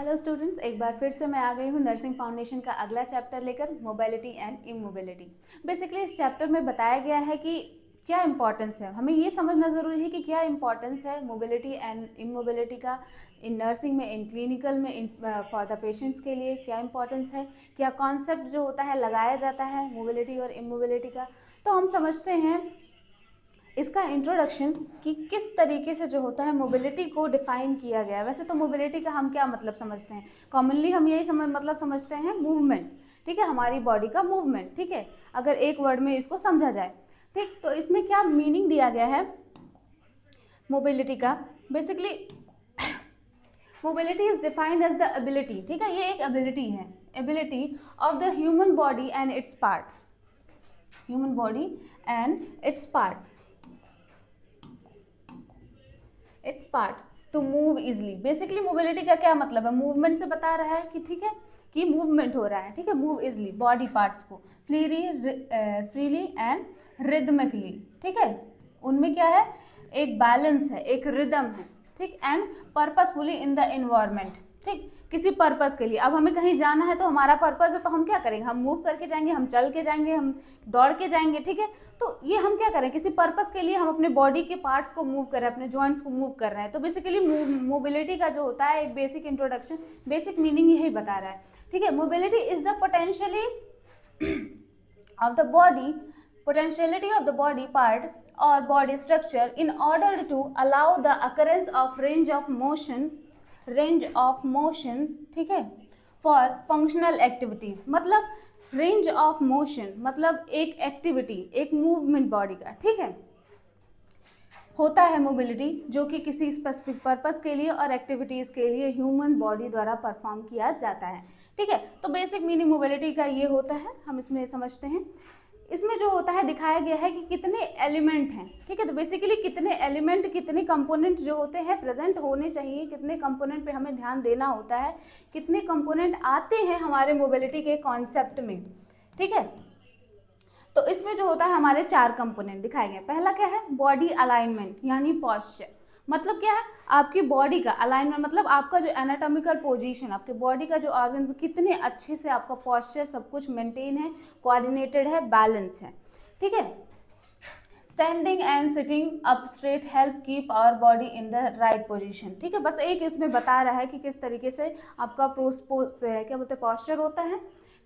Hello students, एक बार फिर से मैं आ गई हूँ नर्सिंग फाउंडेशन का अगला चैप्टर लेकर, मोबिलिटी एंड इमोबिलिटी। बेसिकली इस चैप्टर में बताया गया है कि क्या इंपॉर्टेंस है, हमें ये समझना ज़रूरी है कि क्या इंपॉर्टेंस है मोबिलिटी एंड इमोबिलिटी का इन नर्सिंग में, इन क्लिनिकल में, इन फॉर द पेशेंट्स के लिए क्या इंपॉर्टेंस है, क्या कॉन्सेप्ट जो होता है लगाया जाता है मोबिलिटी और इमोबिलिटी का। तो हम समझते हैं इसका इंट्रोडक्शन कि किस तरीके से जो होता है मोबिलिटी को डिफाइन किया गया है। वैसे तो मोबिलिटी का हम क्या मतलब समझते हैं, कॉमनली हम यही समझते हैं मूवमेंट, ठीक है, हमारी बॉडी का मूवमेंट, ठीक है, अगर एक वर्ड में इसको समझा जाए, ठीक। तो इसमें क्या मीनिंग दिया गया है मोबिलिटी का। Basically mobility is defined as the ability, ठीक है, ये एक एबिलिटी है, ability of the human body and its part, human body and its part, its part to move easily. Basically mobility का क्या मतलब है, मूवमेंट से बता रहा है कि ठीक है कि मूवमेंट हो रहा है, ठीक है, मूव इजिली बॉडी पार्ट्स को फ्रीली एंड रिदमिकली, ठीक है, उनमें क्या है, एक बैलेंस है, एक रिदम है, ठीक, and purposefully in the environment, ठीक, किसी पर्पस के लिए। अब हमें कहीं जाना है तो हमारा पर्पस है, तो हम क्या करेंगे, हम मूव करके जाएंगे, हम चल के जाएंगे, हम दौड़ के जाएंगे, ठीक है। तो ये हम क्या करें, किसी पर्पस के लिए हम अपने बॉडी के पार्ट्स को मूव कर रहे हैं, अपने जॉइंट्स को मूव कर रहे हैं। तो बेसिकली मोबिलिटी का जो होता है एक बेसिक इंट्रोडक्शन, बेसिक मीनिंग यही बता रहा है, ठीक है। Mobility is the potentially of the body, potentiality of the body part or body structure in order to allow the occurrence of range of motion, ठीक है, for functional activities। मतलब range of motion मतलब एक activity, एक movement body का, ठीक है, होता है मोबिलिटी, जो कि किसी स्पेसिफिक पर्पस के लिए और एक्टिविटीज़ के लिए ह्यूमन बॉडी द्वारा परफॉर्म किया जाता है, ठीक है। तो बेसिक मीनिंग मोबिलिटी का ये होता है, हम इसमें समझते हैं। इसमें जो होता है दिखाया गया है कि कितने एलिमेंट हैं, ठीक है। तो बेसिकली कितने एलिमेंट, कितने कंपोनेंट जो होते हैं प्रेजेंट होने चाहिए, कितने कंपोनेंट पे हमें ध्यान देना होता है, कितने कंपोनेंट आते हैं हमारे मोबिलिटी के कॉन्सेप्ट में, ठीक है। तो इसमें जो होता है हमारे 4 कंपोनेंट दिखाए गए। पहला क्या है, बॉडी अलाइनमेंट यानी पॉस्चर। मतलब क्या है, आपकी बॉडी का अलाइनमेंट मतलब आपका जो एनाटॉमिकल पोजीशन, आपके बॉडी का जो ऑर्गन्स कितने अच्छे से आपका पॉस्चर सब कुछ मेंटेन है, कोऑर्डिनेटेड है, बैलेंस है, ठीक है। Standing and sitting up straight help keep our body in the right position, ठीक है। बस एक इसमें बता रहा है कि किस तरीके से आपका क्या बोलते हैं पॉस्चर होता है,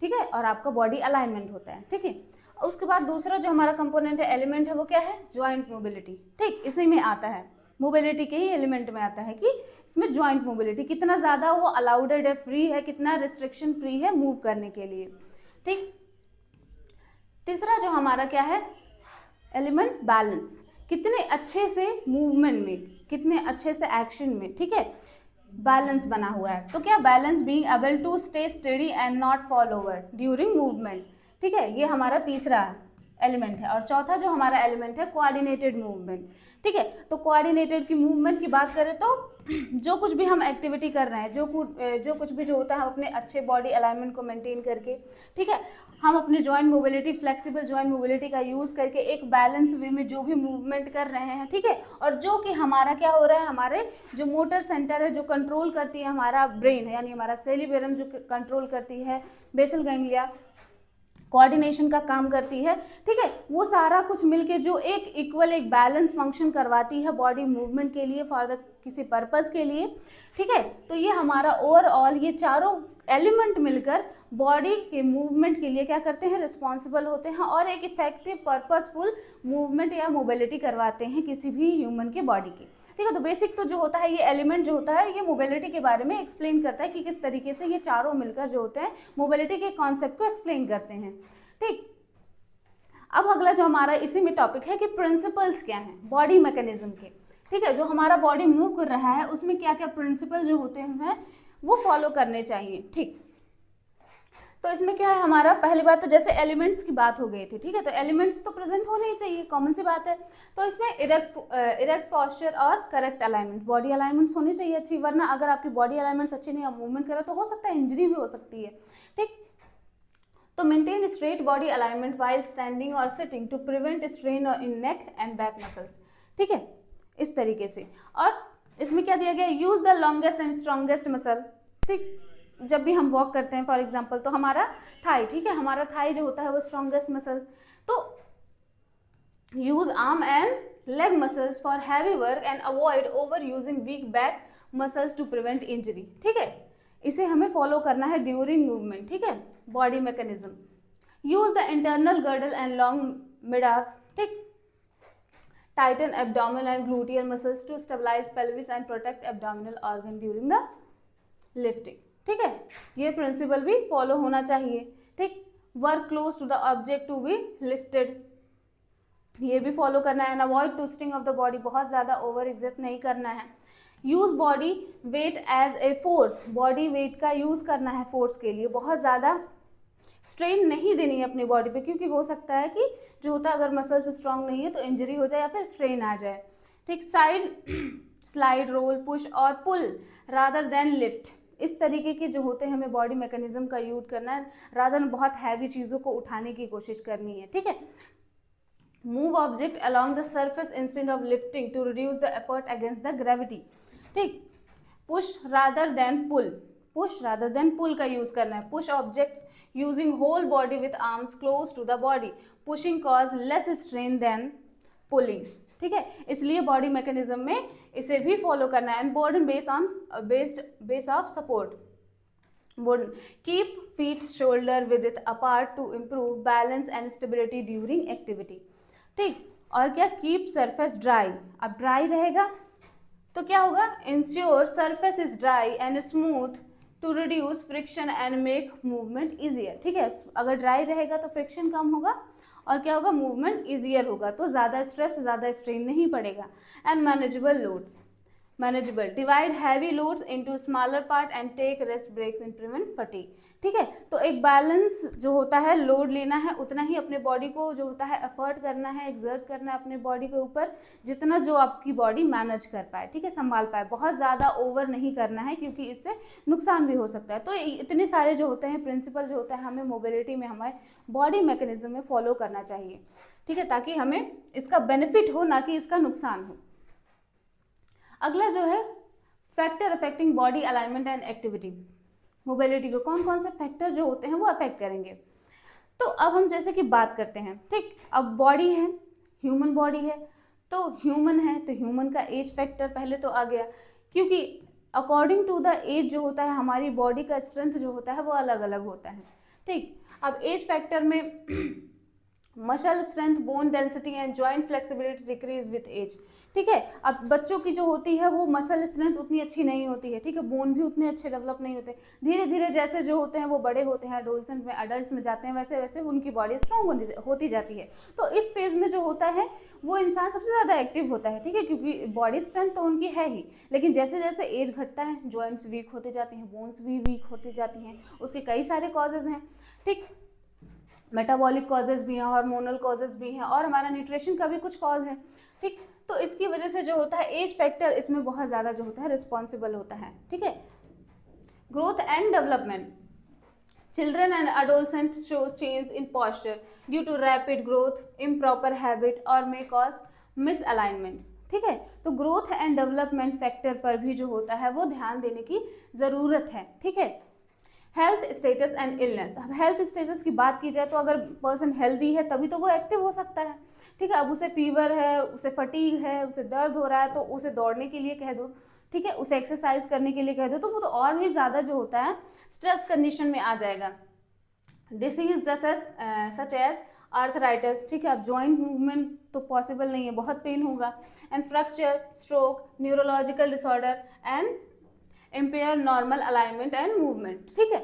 ठीक है, और आपका बॉडी अलाइनमेंट होता है, ठीक है। उसके बाद दूसरा जो हमारा कंपोनेंट है, एलिमेंट है, वो क्या है, ज्वाइंट मोबिलिटी, ठीक, इसी में आता है, मोबिलिटी के ही एलिमेंट में आता है कि इसमें ज्वाइंट मोबिलिटी कितना ज़्यादा वो अलाउडेड है, फ्री है, कितना रिस्ट्रिक्शन फ्री है मूव करने के लिए, ठीक। तीसरा जो हमारा क्या है एलिमेंट, बैलेंस, कितने अच्छे से मूवमेंट में, कितने अच्छे से एक्शन में, ठीक है, बैलेंस बना हुआ है। तो क्या, balance being able to stay steady and not fall over during movement, ठीक है, ये हमारा तीसरा एलिमेंट है। और चौथा जो हमारा एलिमेंट है कोऑर्डिनेटेड मूवमेंट, ठीक है। तो कोऑर्डिनेटेड की मूवमेंट की बात करें तो जो कुछ भी हम एक्टिविटी कर रहे हैं, जो कुछ भी जो होता है हम अपने अच्छे बॉडी अलाइनमेंट को मेंटेन करके, ठीक है, हम अपने joint mobility, flexible joint mobility का यूज़ करके एक बैलेंस वे में जो भी मूवमेंट कर रहे हैं, ठीक है, और जो कि हमारा क्या हो रहा है, हमारे जो मोटर सेंटर है जो कंट्रोल करती है हमारा ब्रेन है, यानी हमारा सेरिबेरम जो कंट्रोल करती है, बेसल गैंग्लिया कोऑर्डिनेशन का काम करती है, ठीक है, वो सारा कुछ मिलके जो एक इक्वल, एक बैलेंस फंक्शन करवाती है बॉडी मूवमेंट के लिए, फॉर द किसी पर्पस के लिए, ठीक है। तो ये हमारा ओवरऑल ये चारों एलिमेंट मिलकर बॉडी के मूवमेंट के लिए क्या करते हैं, रिस्पॉन्सिबल होते हैं और एक इफेक्टिव पर्पसफुल मूवमेंट या मोबिलिटी करवाते हैं किसी भी ह्यूमन के बॉडी की, ठीक है। तो बेसिक तो जो होता है ये एलिमेंट जो होता है ये मोबिलिटी के बारे में एक्सप्लेन करता है कि किस तरीके से ये चारों मिलकर जो होते हैं मोबिलिटी के कॉन्सेप्ट को एक्सप्लेन करते हैं, ठीक। अब अगला जो हमारा इसी में टॉपिक है कि प्रिंसिपल्स क्या हैं बॉडी मैकेनिज्म के, ठीक है, जो हमारा बॉडी मूव कर रहा है उसमें क्या क्या प्रिंसिपल जो होते हैं वो फॉलो करने चाहिए, ठीक। तो इसमें क्या है हमारा, पहली बात तो जैसे एलिमेंट्स की बात हो गई थी, ठीक है, तो एलिमेंट्स तो प्रेजेंट होने ही चाहिए, कॉमन सी बात है। तो इसमें इरेक्ट पॉस्चर और करेक्ट अलाइनमेंट, बॉडी अलाइनमेंट्स होनी चाहिए अच्छी, वरना अगर आपकी बॉडी अलाइनमेंट्स अच्छी नहीं, आप मूवमेंट करें तो हो सकता है इंजरी भी हो सकती है, ठीक। तो maintain straight body alignment while standing और sitting to prevent strain in neck and back muscles, ठीक है, इस तरीके से। और इसमें क्या दिया गया, use the longest and strongest muscle ठीक, जब भी हम वॉक करते हैं फॉर एग्जांपल, तो हमारा थाई, ठीक है, हमारा थाई जो होता है वो स्ट्रॉन्गेस्ट मसल। तो use arm and leg muscles for heavy work and avoid over using weak back muscles to prevent injury, ठीक है, इसे हमें फॉलो करना है ड्यूरिंग मूवमेंट, ठीक है, body mechanism. Use the internal girdle and long mid off, ठीक, tighten abdominal and gluteal muscles to stabilise pelvis and protect abdominal organ during the lifting, ठीक है, ये प्रिंसिपल भी फॉलो होना चाहिए, ठीक। Work close to the object to be lifted, ये भी फॉलो करना है। And avoid twisting of the body, बहुत ज़्यादा ओवर एग्जर्ट नहीं करना है। Use body weight as a force, body weight का यूज करना है फोर्स के लिए, बहुत ज़्यादा स्ट्रेन नहीं देनी है अपनी बॉडी पे, क्योंकि हो सकता है कि जो होता है अगर मसल्स स्ट्रांग नहीं है तो इंजरी हो जाए या फिर स्ट्रेन आ जाए, ठीक। साइड स्लाइड, रोल, पुश और पुल रादर देन लिफ्ट, इस तरीके के जो होते हैं हमें बॉडी मैकेनिज्म का यूज करना है, रादर देन बहुत हैवी चीज़ों को उठाने की कोशिश करनी है, ठीक है। Move object along the surface instead of lifting to reduce the effort against the gravity, ठीक। Push rather than pull, push rather than pull का यूज करना है। Push objects using whole body with arms close to the body, pushing cause less strain than pulling, ठीक है, इसलिए body mechanism में इसे भी फॉलो करना है। And broaden base of support, broaden keep feet shoulder with it apart to improve balance and stability during activity, ठीक। और क्या, कीप सरफेस ड्राई, अब ड्राई रहेगा तो क्या होगा, ensure surface is dry and smooth to reduce friction and make movement easier, ठीक है, अगर ड्राई रहेगा तो फ्रिक्शन कम होगा और क्या होगा, मूवमेंट ईजियर होगा, तो ज़्यादा स्ट्रेस, ज़्यादा स्ट्रेन नहीं पड़ेगा। And manageable loads, manageable, divide heavy loads into smaller part and take rest breaks and prevent fatigue, ठीक है, तो एक बैलेंस जो होता है, लोड लेना है, उतना ही अपने बॉडी को जो होता है एफर्ट करना है, एक्सर्ट करना है अपने बॉडी के ऊपर, जितना जो आपकी बॉडी मैनेज कर पाए, ठीक है, संभाल पाए, बहुत ज़्यादा ओवर नहीं करना है क्योंकि इससे नुकसान भी हो सकता है। तो इतने सारे जो होते हैं प्रिंसिपल जो होता है हमें मोबिलिटी में, हमारे बॉडी मैकेनिज्म में फॉलो करना चाहिए, ठीक है, ताकि हमें इसका बेनिफिट हो, ना कि इसका नुकसान हो। अगला जो है factor affecting body alignment and activity, mobility को कौन कौन से फैक्टर जो होते हैं वो अफेक्ट करेंगे। तो अब हम जैसे कि बात करते हैं, ठीक, अब बॉडी है, ह्यूमन बॉडी है, तो ह्यूमन है तो ह्यूमन का एज फैक्टर पहले तो आ गया, क्योंकि अकॉर्डिंग टू द एज जो होता है हमारी बॉडी का स्ट्रेंथ जो होता है वो अलग अलग होता है, ठीक। अब एज फैक्टर में muscle strength, bone density and joint flexibility decrease with age, ठीक है। अब बच्चों की जो होती है वो मसल स्ट्रेंथ उतनी अच्छी नहीं होती है, ठीक है, बोन भी उतने अच्छे डेवलप नहीं होते, धीरे धीरे जैसे जो होते हैं वो बड़े होते हैं, एडोलसेंट में, अडल्ट में जाते हैं, वैसे वैसे उनकी बॉडी स्ट्रॉन्ग होती जाती है। तो इस फेज में जो होता है वो इंसान सबसे ज़्यादा एक्टिव होता है, ठीक है, क्योंकि बॉडी स्ट्रेंथ तो उनकी है ही, लेकिन जैसे जैसे एज घटता है जॉइंट्स वीक होते जाते हैं, बोन्स भी वीक होती जाती हैं, उसके कई सारे कॉजेज हैं, ठीक, मेटाबॉलिक कॉजेज भी हैं, हार्मोनल कॉजेज भी हैं, और हमारा न्यूट्रिशन का भी कुछ कॉज है, ठीक। तो इसकी वजह से जो होता है एज फैक्टर इसमें बहुत ज़्यादा जो होता है रिस्पॉन्सिबल होता है, ठीक है। Growth and development, children and adolescent show change in posture due to rapid growth, improper habit और मे कॉज मिसअलाइनमेंट, ठीक है। तो ग्रोथ एंड डेवलपमेंट फैक्टर पर भी जो होता है वो ध्यान देने की ज़रूरत है, ठीक है। हेल्थ स्टेटस एंड इलनेस, अब हेल्थ स्टेटस की बात की जाए तो अगर पर्सन हेल्दी है तभी तो वो एक्टिव हो सकता है, ठीक है। अब उसे फीवर है, उसे फटीग है, उसे दर्द हो रहा है, तो उसे दौड़ने के लिए कह दो, ठीक है, उसे एक्सरसाइज करने के लिए कह दो, तो वो तो और भी ज़्यादा जो होता है स्ट्रेस कंडीशन में आ जाएगा। डिसीज सच एज आर्थराइटिस, ठीक है, अब जॉइंट मूवमेंट तो पॉसिबल नहीं है, बहुत पेन होगा, and fracture, stroke, neurological disorder and empire normal alignment and movement, ठीक है।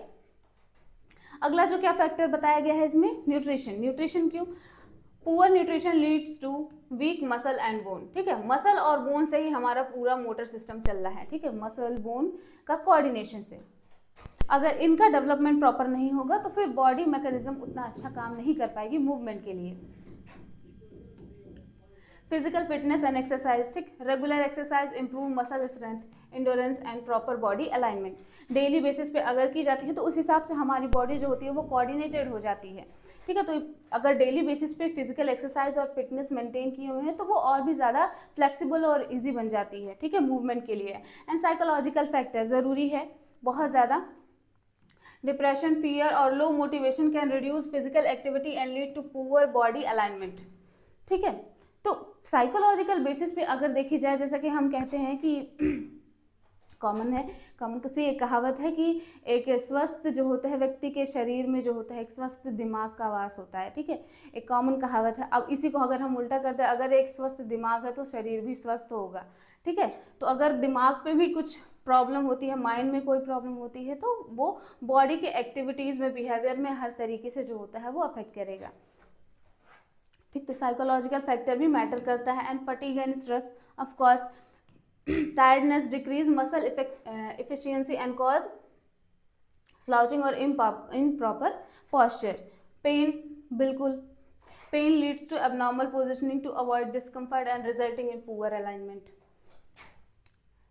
अगला जो क्या फैक्टर बताया गया है इसमें, न्यूट्रिशन, न्यूट्रिशन क्यों, poor nutrition leads to weak muscle and bone, ठीक है, मसल और बोन से ही हमारा पूरा मोटर सिस्टम चल रहा है, ठीक है, मसल बोन का कोऑर्डिनेशन से, अगर इनका डेवलपमेंट प्रॉपर नहीं होगा तो फिर बॉडी मैकेनिज्म उतना अच्छा काम नहीं कर पाएगी मूवमेंट के लिए। फिजिकल फिटनेस एंड एक्सरसाइज, ठीक, regular exercise improve muscle strength, endurance and proper body alignment, daily basis पे अगर की जाती है तो उस हिसाब से हमारी बॉडी जो होती है वो कोऑर्डिनेटेड हो जाती है, ठीक है। तो अगर डेली बेसिस पे फिजिकल एक्सरसाइज और फिटनेस मेंटेन किए हुए हैं तो वो और भी ज़्यादा फ्लेक्सिबल और इजी बन जाती है, ठीक है, मूवमेंट के लिए। एंड साइकोलॉजिकल फैक्टर ज़रूरी है, बहुत ज़्यादा डिप्रेशन, फियर और low motivation can reduce physical activity and lead to poor body alignment. ठीक है, तो साइकोलॉजिकल बेसिस पे अगर देखी जाए, जैसा कि हम कहते हैं कि कॉमन सी एक कहावत है कि एक स्वस्थ जो होता है व्यक्ति के शरीर में जो होता है एक स्वस्थ दिमाग का वास होता है। ठीक है, एक कॉमन कहावत है। अब इसी को अगर हम उल्टा करते हैं, अगर एक स्वस्थ दिमाग है तो शरीर भी स्वस्थ होगा। ठीक है, तो अगर दिमाग पे भी कुछ प्रॉब्लम होती है, माइंड में कोई प्रॉब्लम होती है, तो वो बॉडी के एक्टिविटीज़ में, बिहेवियर में हर तरीके से जो होता है वो अफेक्ट करेगा। ठीक, तो साइकोलॉजिकल फैक्टर भी मैटर करता है। And fatigue and stress of course, tiredness decrease muscle efficiency and cause slouching और improper posture. पेन, बिल्कुल, pen leads to abnormal positioning to avoid discomfort and resulting in poor alignment.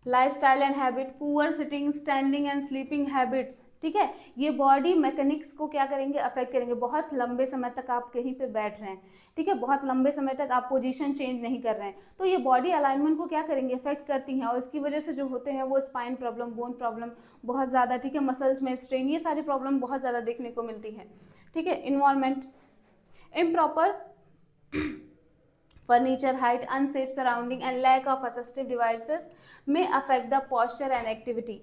Lifestyle and habit, poor sitting, standing and sleeping habits. ठीक है, ये body mechanics को क्या करेंगे, affect करेंगे। बहुत लंबे समय तक आप कहीं पे बैठ रहे हैं, ठीक है, बहुत लंबे समय तक आप पोजीशन चेंज नहीं कर रहे हैं, तो ये बॉडी अलाइनमेंट को क्या करेंगे, अफेक्ट करती हैं। और इसकी वजह से जो होते हैं वो स्पाइन प्रॉब्लम, बोन प्रॉब्लम बहुत ज़्यादा, ठीक है, मसल्स में स्ट्रेन, ये सारी प्रॉब्लम बहुत ज़्यादा देखने को मिलती है। ठीक है, environment, improper furniture, height, unsafe surrounding and lack of assistive devices may affect the posture and activity.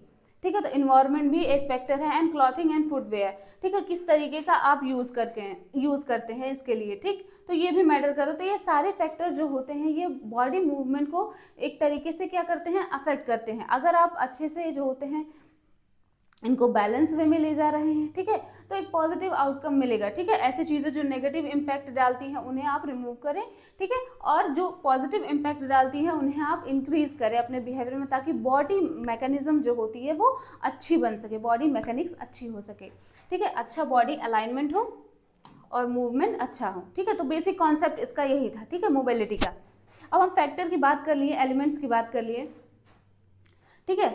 ठीक है, तो इन्वायरमेंट भी एक फैक्टर है। एंड क्लॉथिंग एंड फुटवेयर, ठीक है, किस तरीके का आप यूज़ करते हैं इसके लिए, ठीक, तो ये भी मैटर करता है। तो ये सारे फैक्टर जो होते हैं ये बॉडी मूवमेंट को एक तरीके से क्या करते हैं, अफेक्ट करते हैं। अगर आप अच्छे से जो होते हैं इनको बैलेंस वे में ले जा रहे हैं, ठीक है, तो एक पॉजिटिव आउटकम मिलेगा। ठीक है, ऐसी चीज़ें जो नेगेटिव इम्पैक्ट डालती हैं उन्हें आप रिमूव करें, ठीक है, और जो पॉजिटिव इम्पैक्ट डालती हैं उन्हें आप इंक्रीज करें अपने बिहेवियर में, ताकि बॉडी मैकेनिज्म जो होती है वो अच्छी बन सके, बॉडी मैकेनिक्स अच्छी हो सके। ठीक है, अच्छा बॉडी अलाइनमेंट हो और मूवमेंट अच्छा हो। ठीक है, तो बेसिक कॉन्सेप्ट इसका यही था। ठीक है, मोबिलिटी का। अब हम फैक्टर की बात कर लिए, एलिमेंट्स की बात कर लिए। ठीक है,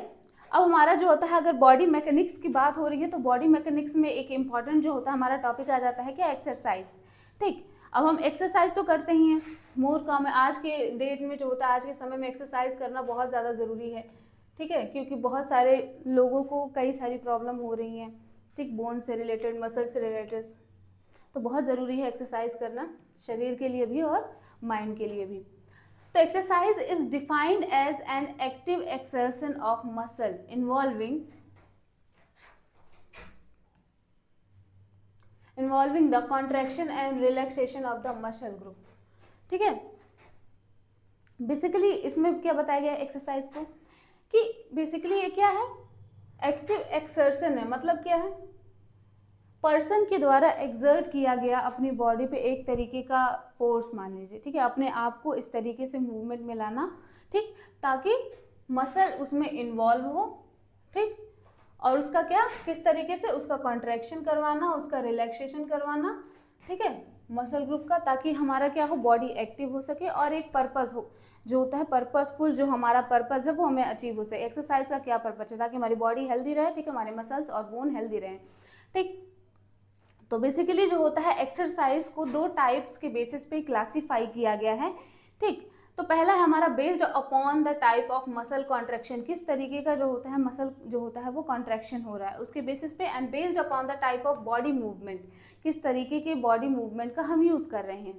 अब हमारा जो होता है, अगर बॉडी मैकेनिक्स की बात हो रही है तो बॉडी मैकेनिक्स में एक इम्पॉर्टेंट जो होता है हमारा टॉपिक आ जाता है क्या, एक्सरसाइज। ठीक, अब हम एक्सरसाइज तो करते ही हैं, मोर काम है। आज के डेट में जो होता है, आज के समय में एक्सरसाइज करना बहुत ज़्यादा ज़रूरी है। ठीक है, क्योंकि बहुत सारे लोगों को कई सारी प्रॉब्लम हो रही हैं, ठीक, बोन से रिलेटेड, मसल से रिलेटेड, तो बहुत ज़रूरी है एक्सरसाइज करना, शरीर के लिए भी और माइंड के लिए भी। तो exercise is defined as an active exertion of muscle involving the contraction and relaxation of the muscle group. ठीक है, बेसिकली इसमें क्या बताया गया एक्सरसाइज को, कि बेसिकली ये क्या है, एक्टिव एक्सर्शन है। मतलब क्या है, पर्सन के द्वारा एक्सर्ट किया गया अपनी बॉडी पे एक तरीके का फोर्स मान लीजिए, ठीक है, अपने आप को इस तरीके से मूवमेंट में लाना, ठीक, ताकि मसल उसमें इन्वॉल्व हो, ठीक, और उसका क्या, किस तरीके से उसका कॉन्ट्रैक्शन करवाना, उसका रिलैक्सेशन करवाना, ठीक है, मसल ग्रुप का, ताकि हमारा क्या हो, बॉडी एक्टिव हो सके और एक पर्पस हो, जो होता है पर्पसफुल, जो हमारा पर्पस है वो हमें अचीव हो सके। एक्सरसाइज का क्या पर्पस है, ताकि हमारी बॉडी हेल्दी रहे, ठीक है, हमारे मसल्स और बोन हेल्दी रहें। ठीक, तो बेसिकली जो होता है एक्सरसाइज को दो टाइप्स के बेसिस पे क्लासीफाई किया गया है। ठीक, तो पहला है हमारा based upon the type of muscle contraction, किस तरीके का जो होता है मसल जो होता है वो कॉन्ट्रैक्शन हो रहा है उसके बेसिस पे। And based upon the type of body movement, किस तरीके के बॉडी मूवमेंट का हम यूज़ कर रहे हैं।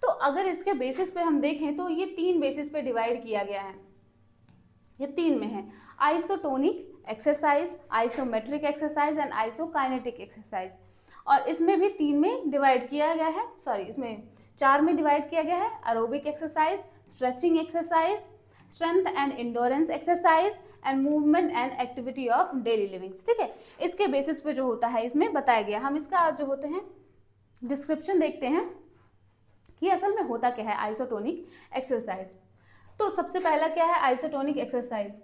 तो अगर इसके बेसिस पे हम देखें तो ये तीन बेसिस पे डिवाइड किया गया है, ये तीन में है, isotonic exercise, isometric exercise and isokinetic exercise. और इसमें भी तीन में डिवाइड किया गया है, सॉरी इसमें चार में डिवाइड किया गया है, aerobic exercise, stretching exercise, strength and endurance exercise and movement and activity of daily livings. ठीक है, इसके बेसिस पे जो होता है इसमें बताया गया। हम इसका जो होते हैं डिस्क्रिप्शन देखते हैं कि असल में होता क्या है आइसोटोनिक एक्सरसाइज। तो सबसे पहला क्या है isotonic exercise,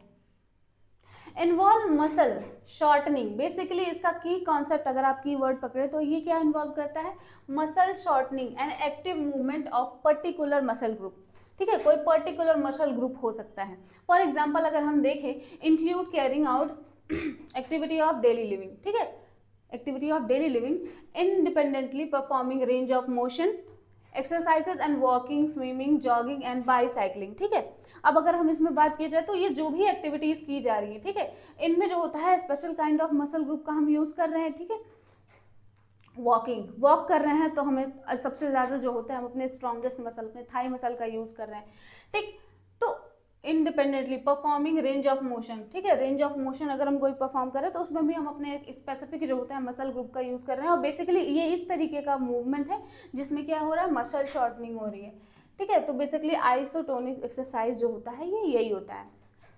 involve muscle shortening. Basically इसका की कॉन्सेप्ट अगर आप की वर्ड पकड़े तो ये क्या इन्वॉल्व करता है, muscle shortening and active movement of particular muscle group. ठीक है, कोई पर्टिकुलर मसल ग्रुप हो सकता है। फॉर एग्जाम्पल अगर हम देखें, include carrying out activity of daily living. ठीक है, activity of daily living independently performing range of motion exercises and walking, swimming, jogging and bicycling, ठीक है। अब अगर हम इसमें बात की जाए तो ये जो भी एक्टिविटीज की जा रही है, ठीक है, इनमें जो होता है special kind of muscle group का हम यूज कर रहे हैं, ठीक है। वॉकिंग, वॉक कर रहे हैं तो हमें सबसे ज्यादा जो होता है हम अपने स्ट्रॉन्गेस्ट मसल, अपने थाई मसल का यूज कर रहे हैं, ठीक। तो independently performing range of motion, ठीक है, रेंज ऑफ मोशन अगर हम कोई परफॉर्म करें तो उसमें भी हम अपने एक स्पेसिफिक जो होता है मसल ग्रुप का यूज कर रहे हैं, और बेसिकली ये इस तरीके का मूवमेंट है जिसमें क्या हो रहा है, मसल शॉर्टनिंग हो रही है, ठीक है। तो बेसिकली आइसोटोनिक एक्सरसाइज जो होता है ये यही होता है,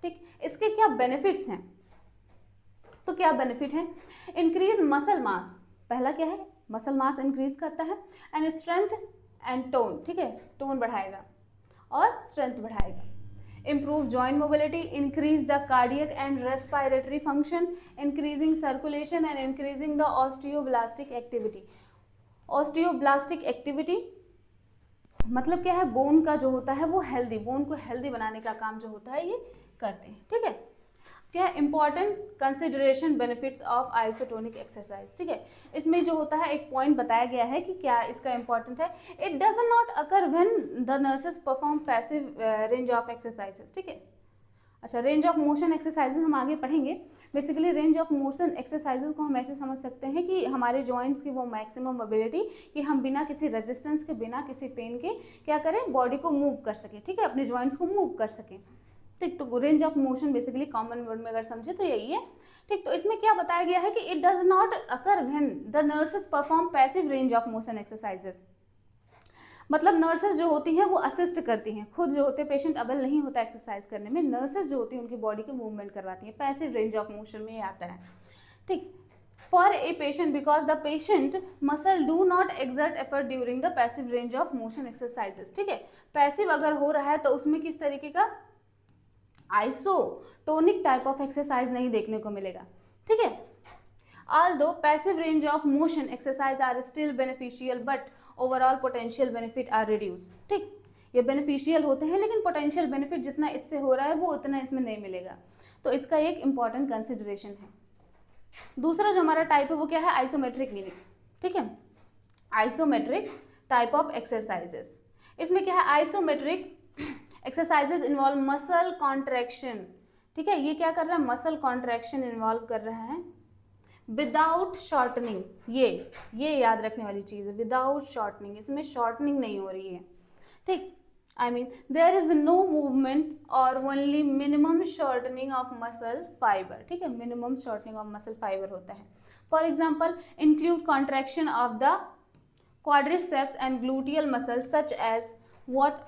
ठीक। इसके क्या बेनिफिट्स हैं, तो क्या बेनिफिट है, इंक्रीज मसल मास, पहला क्या है, मसल मास इंक्रीज करता है, एंड स्ट्रेंथ एंड टोन, ठीक है, टोन बढ़ाएगा और स्ट्रेंथ बढ़ाएगा, improve joint mobility, increase the cardiac and respiratory function, increasing circulation and increasing the osteoblastic activity. osteoblastic activity मतलब क्या है, बोन का जो होता है वो हेल्दी, बोन को हेल्दी बनाने का काम जो होता है ये करते हैं, ठीक है। क्या है important consideration benefits of isotonic exercise, ठीक है। इसमें जो होता है एक पॉइंट बताया गया है कि क्या इसका इंपॉर्टेंट है, it does not occur when the nurses perform passive range of exercises, ठीक है। अच्छा, रेंज ऑफ मोशन एक्सरसाइजेज हम आगे पढ़ेंगे। Basically range of motion exercises को हम ऐसे समझ सकते हैं कि हमारे जॉइंट्स की वो मैक्सिमम मोबिलिटी कि हम बिना किसी रेजिस्टेंस के, बिना किसी पेन के क्या करें, बॉडी को मूव कर सकें, ठीक है, अपने जॉइंट्स को मूव कर सकें, ठीक। तो range of motion basically common word में अगर समझे तो यही है, ठीक। तो इसमें क्या बताया गया है कि it does not occur when the nurses perform passive range of motion exercises, मतलब नर्सेस जो होती हैं वो असिस्ट करती हैं, खुद जो होते हैं पेशेंट अबल नहीं होता एक्सरसाइज करने में, नर्सेस जो होती हैं उनकी बॉडी के मूवमेंट करवाती हैं, पैसिव रेंज ऑफ मोशन में ये आता है, ठीक। For a patient because the patient muscle do not exert effort during the passive range of motion exercises, ठीक है। पैसिव अगर हो रहा है तो उसमें किस तरीके का आइसोटोनिक टाइप ऑफ एक्सरसाइज नहीं देखने को मिलेगा, ठीक है। although passive range of motion exercise are still beneficial but overall potential benefit are reduced, ठीक। ये बेनिफिशियल होते हैं लेकिन पोटेंशियल बेनिफिट जितना इससे हो रहा है वो उतना इसमें नहीं मिलेगा, तो इसका एक इंपॉर्टेंट कंसिडरेशन है। दूसरा जो हमारा टाइप है वो क्या है, आइसोमेट्रिक मीनिंग, ठीक है, आइसोमेट्रिक टाइप ऑफ एक्सरसाइजेस। इसमें क्या है, isometric exercises involve muscle contraction, ठीक है, ये क्या कर रहा है, मसल कॉन्ट्रैक्शन इन्वॉल्व कर रहा है विदाउट शॉर्टनिंग, ये याद रखने वाली चीज है, विदाउट शॉर्टनिंग, इसमें शॉर्टनिंग नहीं हो रही है, ठीक। I mean there is no movement और only minimum shortening of muscle fibre, ठीक है, minimum shortening of muscle fibre होता है। For example include contraction of the quadriceps and gluteal muscles such as what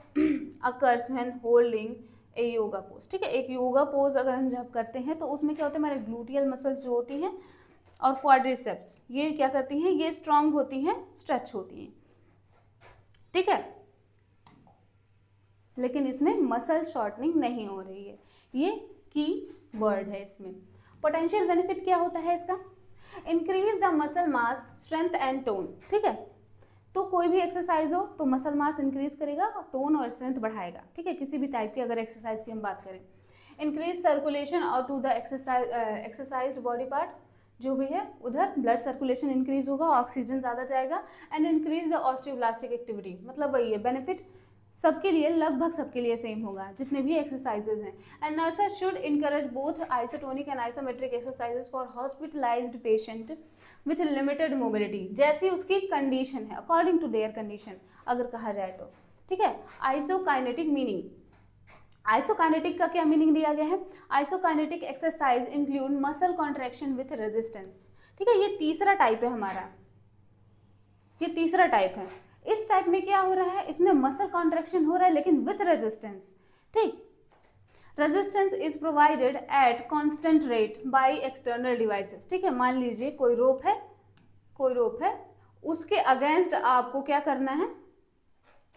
occurs when holding a yoga pose, ठीक है। एक yoga pose अगर हम जब करते हैं तो उसमें क्या होता है, हमारे ग्लूटियल मसल्स जो होती हैं और क्वाड्रिसेप्स ये क्या करती हैं, ये स्ट्रांग होती हैं, स्ट्रेच होती हैं, ठीक है, लेकिन इसमें मसल शॉर्टनिंग नहीं हो रही है, ये की वर्ड है इसमें। पोटेंशियल बेनिफिट क्या होता है इसका, increase the muscle mass, strength and tone, ठीक है। तो कोई भी एक्सरसाइज हो तो मसल मास इंक्रीज करेगा, टोन और स्ट्रेंथ बढ़ाएगा, ठीक है, किसी भी टाइप की अगर एक्सरसाइज की हम बात करें। इंक्रीज सर्कुलेशन और to the exercise body part, जो भी है उधर ब्लड सर्कुलेशन इंक्रीज होगा, ऑक्सीजन ज़्यादा जाएगा, and increase the osteoblastic activity, मतलब वही है बेनिफिट सबके लिए, लगभग सबके लिए सेम होगा जितने भी एक्सरसाइजेज हैं। And nurses should encourage both isotonic and isometric exercises for hospitalised patient with limited mobility, जैसी उसकी कंडीशन है, अकॉर्डिंग टू देयर कंडीशन अगर कहा जाए तो, ठीक है। आइसोकाइनेटिक मीनिंग, आइसोकाइनेटिक का क्या मीनिंग दिया गया है, isokinetic exercise include muscle contraction with resistance, ठीक है, ये तीसरा टाइप है हमारा, ये तीसरा टाइप है। इस टाइप में क्या हो रहा है, इसमें मसल कॉन्ट्रैक्शन हो रहा है लेकिन विथ रेजिस्टेंस, ठीक। Resistance is provided at constant rate by external devices, ठीक है। मान लीजिए कोई रोप है, उसके अगेंस्ट आपको क्या करना है,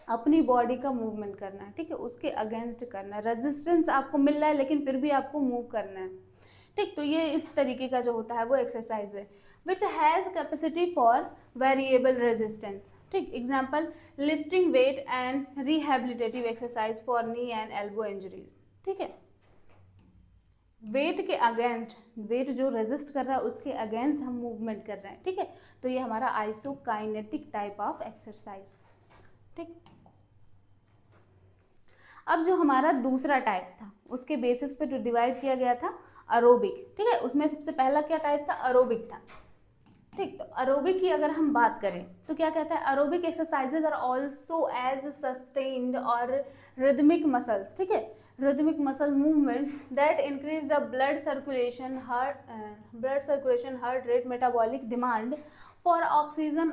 अपनी बॉडी का मूवमेंट करना है, ठीक है, उसके अगेंस्ट करना है, रेजिस्टेंस आपको मिल रहा है लेकिन फिर भी आपको मूव करना है, ठीक। तो ये इस तरीके का जो होता है वो एक्सरसाइज है which has capacity for variable resistance, ठीक। Example lifting wait and rehabilitative exercise for knee and elbow injuries, ठीक है। वेट के अगेंस्ट, वेट जो रेजिस्ट कर रहा है उसके अगेंस्ट हम मूवमेंट कर रहे हैं, ठीक है, तो ये हमारा आइसोकाइनेटिक टाइप ऑफ एक्सरसाइज, ठीक। अब जो हमारा दूसरा टाइप था उसके बेसिस पे जो डिवाइड किया गया था एरोबिक, ठीक है, उसमें सबसे पहला क्या टाइप था, एरोबिक था। ठीक, तो एरोबिक की अगर हम बात करें तो क्या कहता है, aerobic exercises are also as sustained और रिदमिक मसल्स, ठीक है, rhythmic muscle movement that increase the blood circulation, heart rate, metabolic demand for oxygen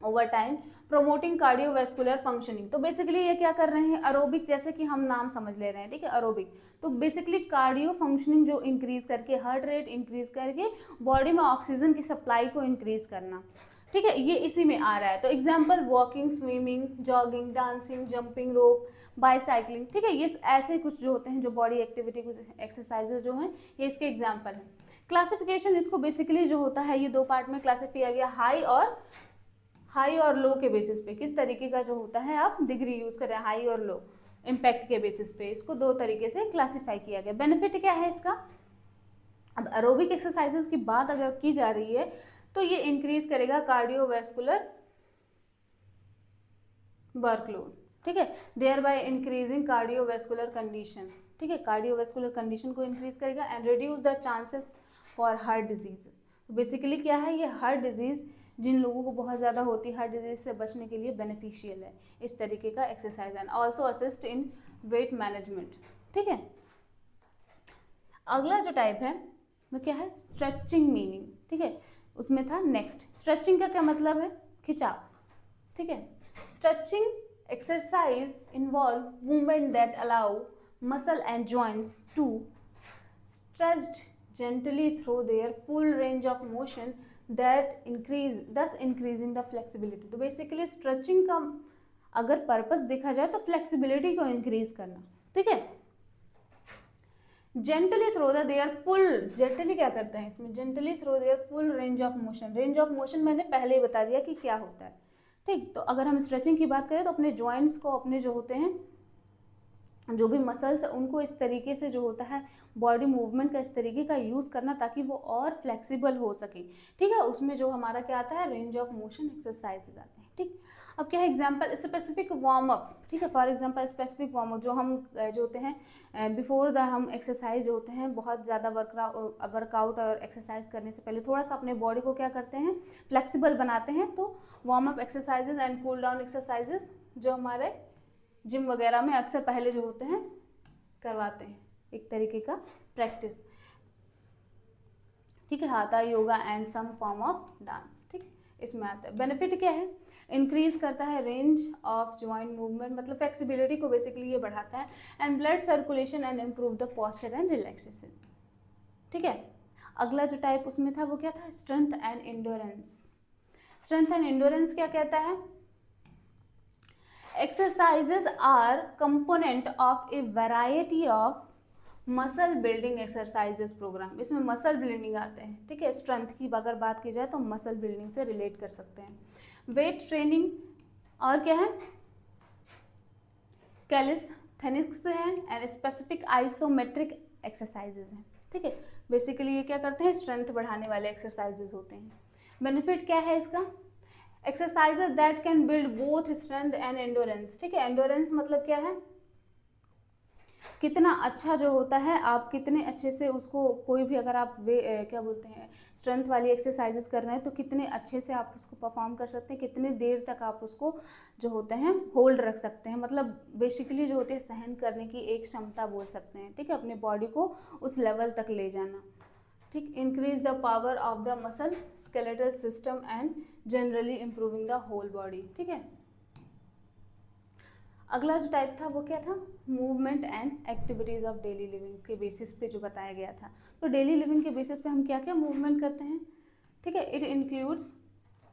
over time, promoting cardiovascular functioning। तो बेसिकली ये क्या कर रहे हैं, एरोबिक, जैसे कि हम नाम समझ ले रहे हैं, ठीक है, एरोबिक, तो बेसिकली कार्डियो फंक्शनिंग जो इंक्रीज करके, हार्ट रेट इंक्रीज करके बॉडी में ऑक्सीजन की सप्लाई को इंक्रीज करना, ठीक है, ये इसी में आ रहा है। तो example walking, swimming, jogging, dancing, jumping rope, bicycling, ठीक है, ये ऐसे कुछ जो होते हैं जो बॉडी एक्टिविटी, कुछ एक्सरसाइजेज जो हैं, ये इसके एग्जाम्पल हैं। क्लासिफिकेशन इसको बेसिकली जो होता है, ये दो पार्ट में क्लासिफाई किया गया, हाई और लो के बेसिस पे, किस तरीके का जो होता है आप डिग्री यूज कर रहे हैं, हाई और लो इम्पैक्ट के बेसिस पे, इसको दो तरीके से क्लासिफाई किया गया। बेनिफिट क्या है इसका, अब एरोबिक एक्सरसाइजेस की बात अगर की जा रही है तो ये इंक्रीज करेगा कार्डियोवैस्कुलर वर्कलोड, ठीक है, thereby increasing cardiovascular condition, ठीक है, कार्डियोवैस्कुलर कंडीशन को इंक्रीज करेगा and reduce the chances for heart disease. तो बेसिकली क्या है, ये हार्ट डिजीज जिन लोगों को बहुत ज़्यादा होती है, हार्ट डिजीज से बचने के लिए बेनिफिशियल है इस तरीके का exercise, and also assist in weight management, ठीक है। अगला जो टाइप है वो क्या है, स्ट्रेचिंग मीनिंग, ठीक है, उसमें था नेक्स्ट। स्ट्रेचिंग का क्या मतलब है, खिंचाव, ठीक है। Stretching exercise involve movement that allow muscle and joints to stretched gently through their full range of motion that increase, thus increasing the flexibility। तो बेसिकली स्ट्रेचिंग का अगर पर्पस देखा जाए तो फ्लेक्सिबिलिटी को इंक्रीज करना, ठीक है। Gently through the their full, gently क्या करते हैं इसमें, gently through their full range of motion. Range of motion मैंने पहले ही बता दिया कि क्या होता है, ठीक। तो अगर हम स्ट्रेचिंग की बात करें तो अपने जॉइंट्स को, अपने जो होते हैं जो भी मसल्स उनको इस तरीके से जो होता है बॉडी मूवमेंट का इस तरीके का यूज़ करना ताकि वो और फ्लेक्सिबल हो सके, ठीक है। उसमें जो हमारा क्या आता है, रेंज ऑफ मोशन एक्सरसाइजेज आते हैं, ठीक। अब क्या है एग्जांपल, स्पेसिफिक वार्म अप, ठीक है, for example specific warm up जो हम जो होते हैं बिफोर द हम एक्सरसाइज जो होते हैं, बहुत ज़्यादा वर्कआउट और एक्सरसाइज करने से पहले थोड़ा सा अपने बॉडी को क्या करते हैं, फ्लेक्सिबल बनाते हैं। तो warm up exercises and cool down exercises जो हमारे जिम वगैरह में अक्सर पहले जो होते हैं करवाते हैं, एक तरीके का प्रैक्टिस, ठीक है, hatha yoga and some form of dance, ठीक, इसमें आता है। बेनिफिट क्या है, इंक्रीज करता है रेंज ऑफ जॉइंट मूवमेंट, मतलब फ्लेक्सिबिलिटी को बेसिकली ये बढ़ाता है, and blood circulation and improve the posture and relaxation, ठीक है। अगला जो टाइप उसमें था वो क्या था, strength and endurance. Strength and endurance क्या कहता है, exercises are component of a variety of muscle building exercises program. इसमें मसल बिल्डिंग आते हैं, ठीक है, स्ट्रेंथ की अगर बात की जाए तो मसल बिल्डिंग से रिलेट कर सकते हैं। वेट ट्रेनिंग और क्या है, कैलिस्थेनिक्स है एंड स्पेसिफिक आइसोमेट्रिक एक्सरसाइजेज हैं, ठीक है। बेसिकली ये क्या करते हैं, स्ट्रेंथ बढ़ाने वाले एक्सरसाइजेज होते हैं। बेनिफिट क्या है इसका, exercises that can build both strength and endurance, ठीक है। एंडोरेंस मतलब क्या है, कितना अच्छा जो होता है, आप कितने अच्छे से उसको, कोई भी अगर आप क्या बोलते हैं स्ट्रेंथ वाली एक्सरसाइजेस कर रहे हैं तो कितने अच्छे से आप उसको परफॉर्म कर सकते हैं, कितने देर तक आप उसको जो होते हैं होल्ड रख सकते हैं, मतलब बेसिकली जो होती है सहन करने की एक क्षमता बोल सकते हैं, ठीक है, अपने बॉडी को उस लेवल तक ले जाना, ठीक। Increase the power of the muscle skeletal system and generally improving the whole body, ठीक है। अगला जो टाइप था वो क्या था, movement and activities of daily living के बेसिस पे जो बताया गया था। तो डेली लिविंग के बेसिस पे हम क्या क्या मूवमेंट करते हैं, ठीक है। It includes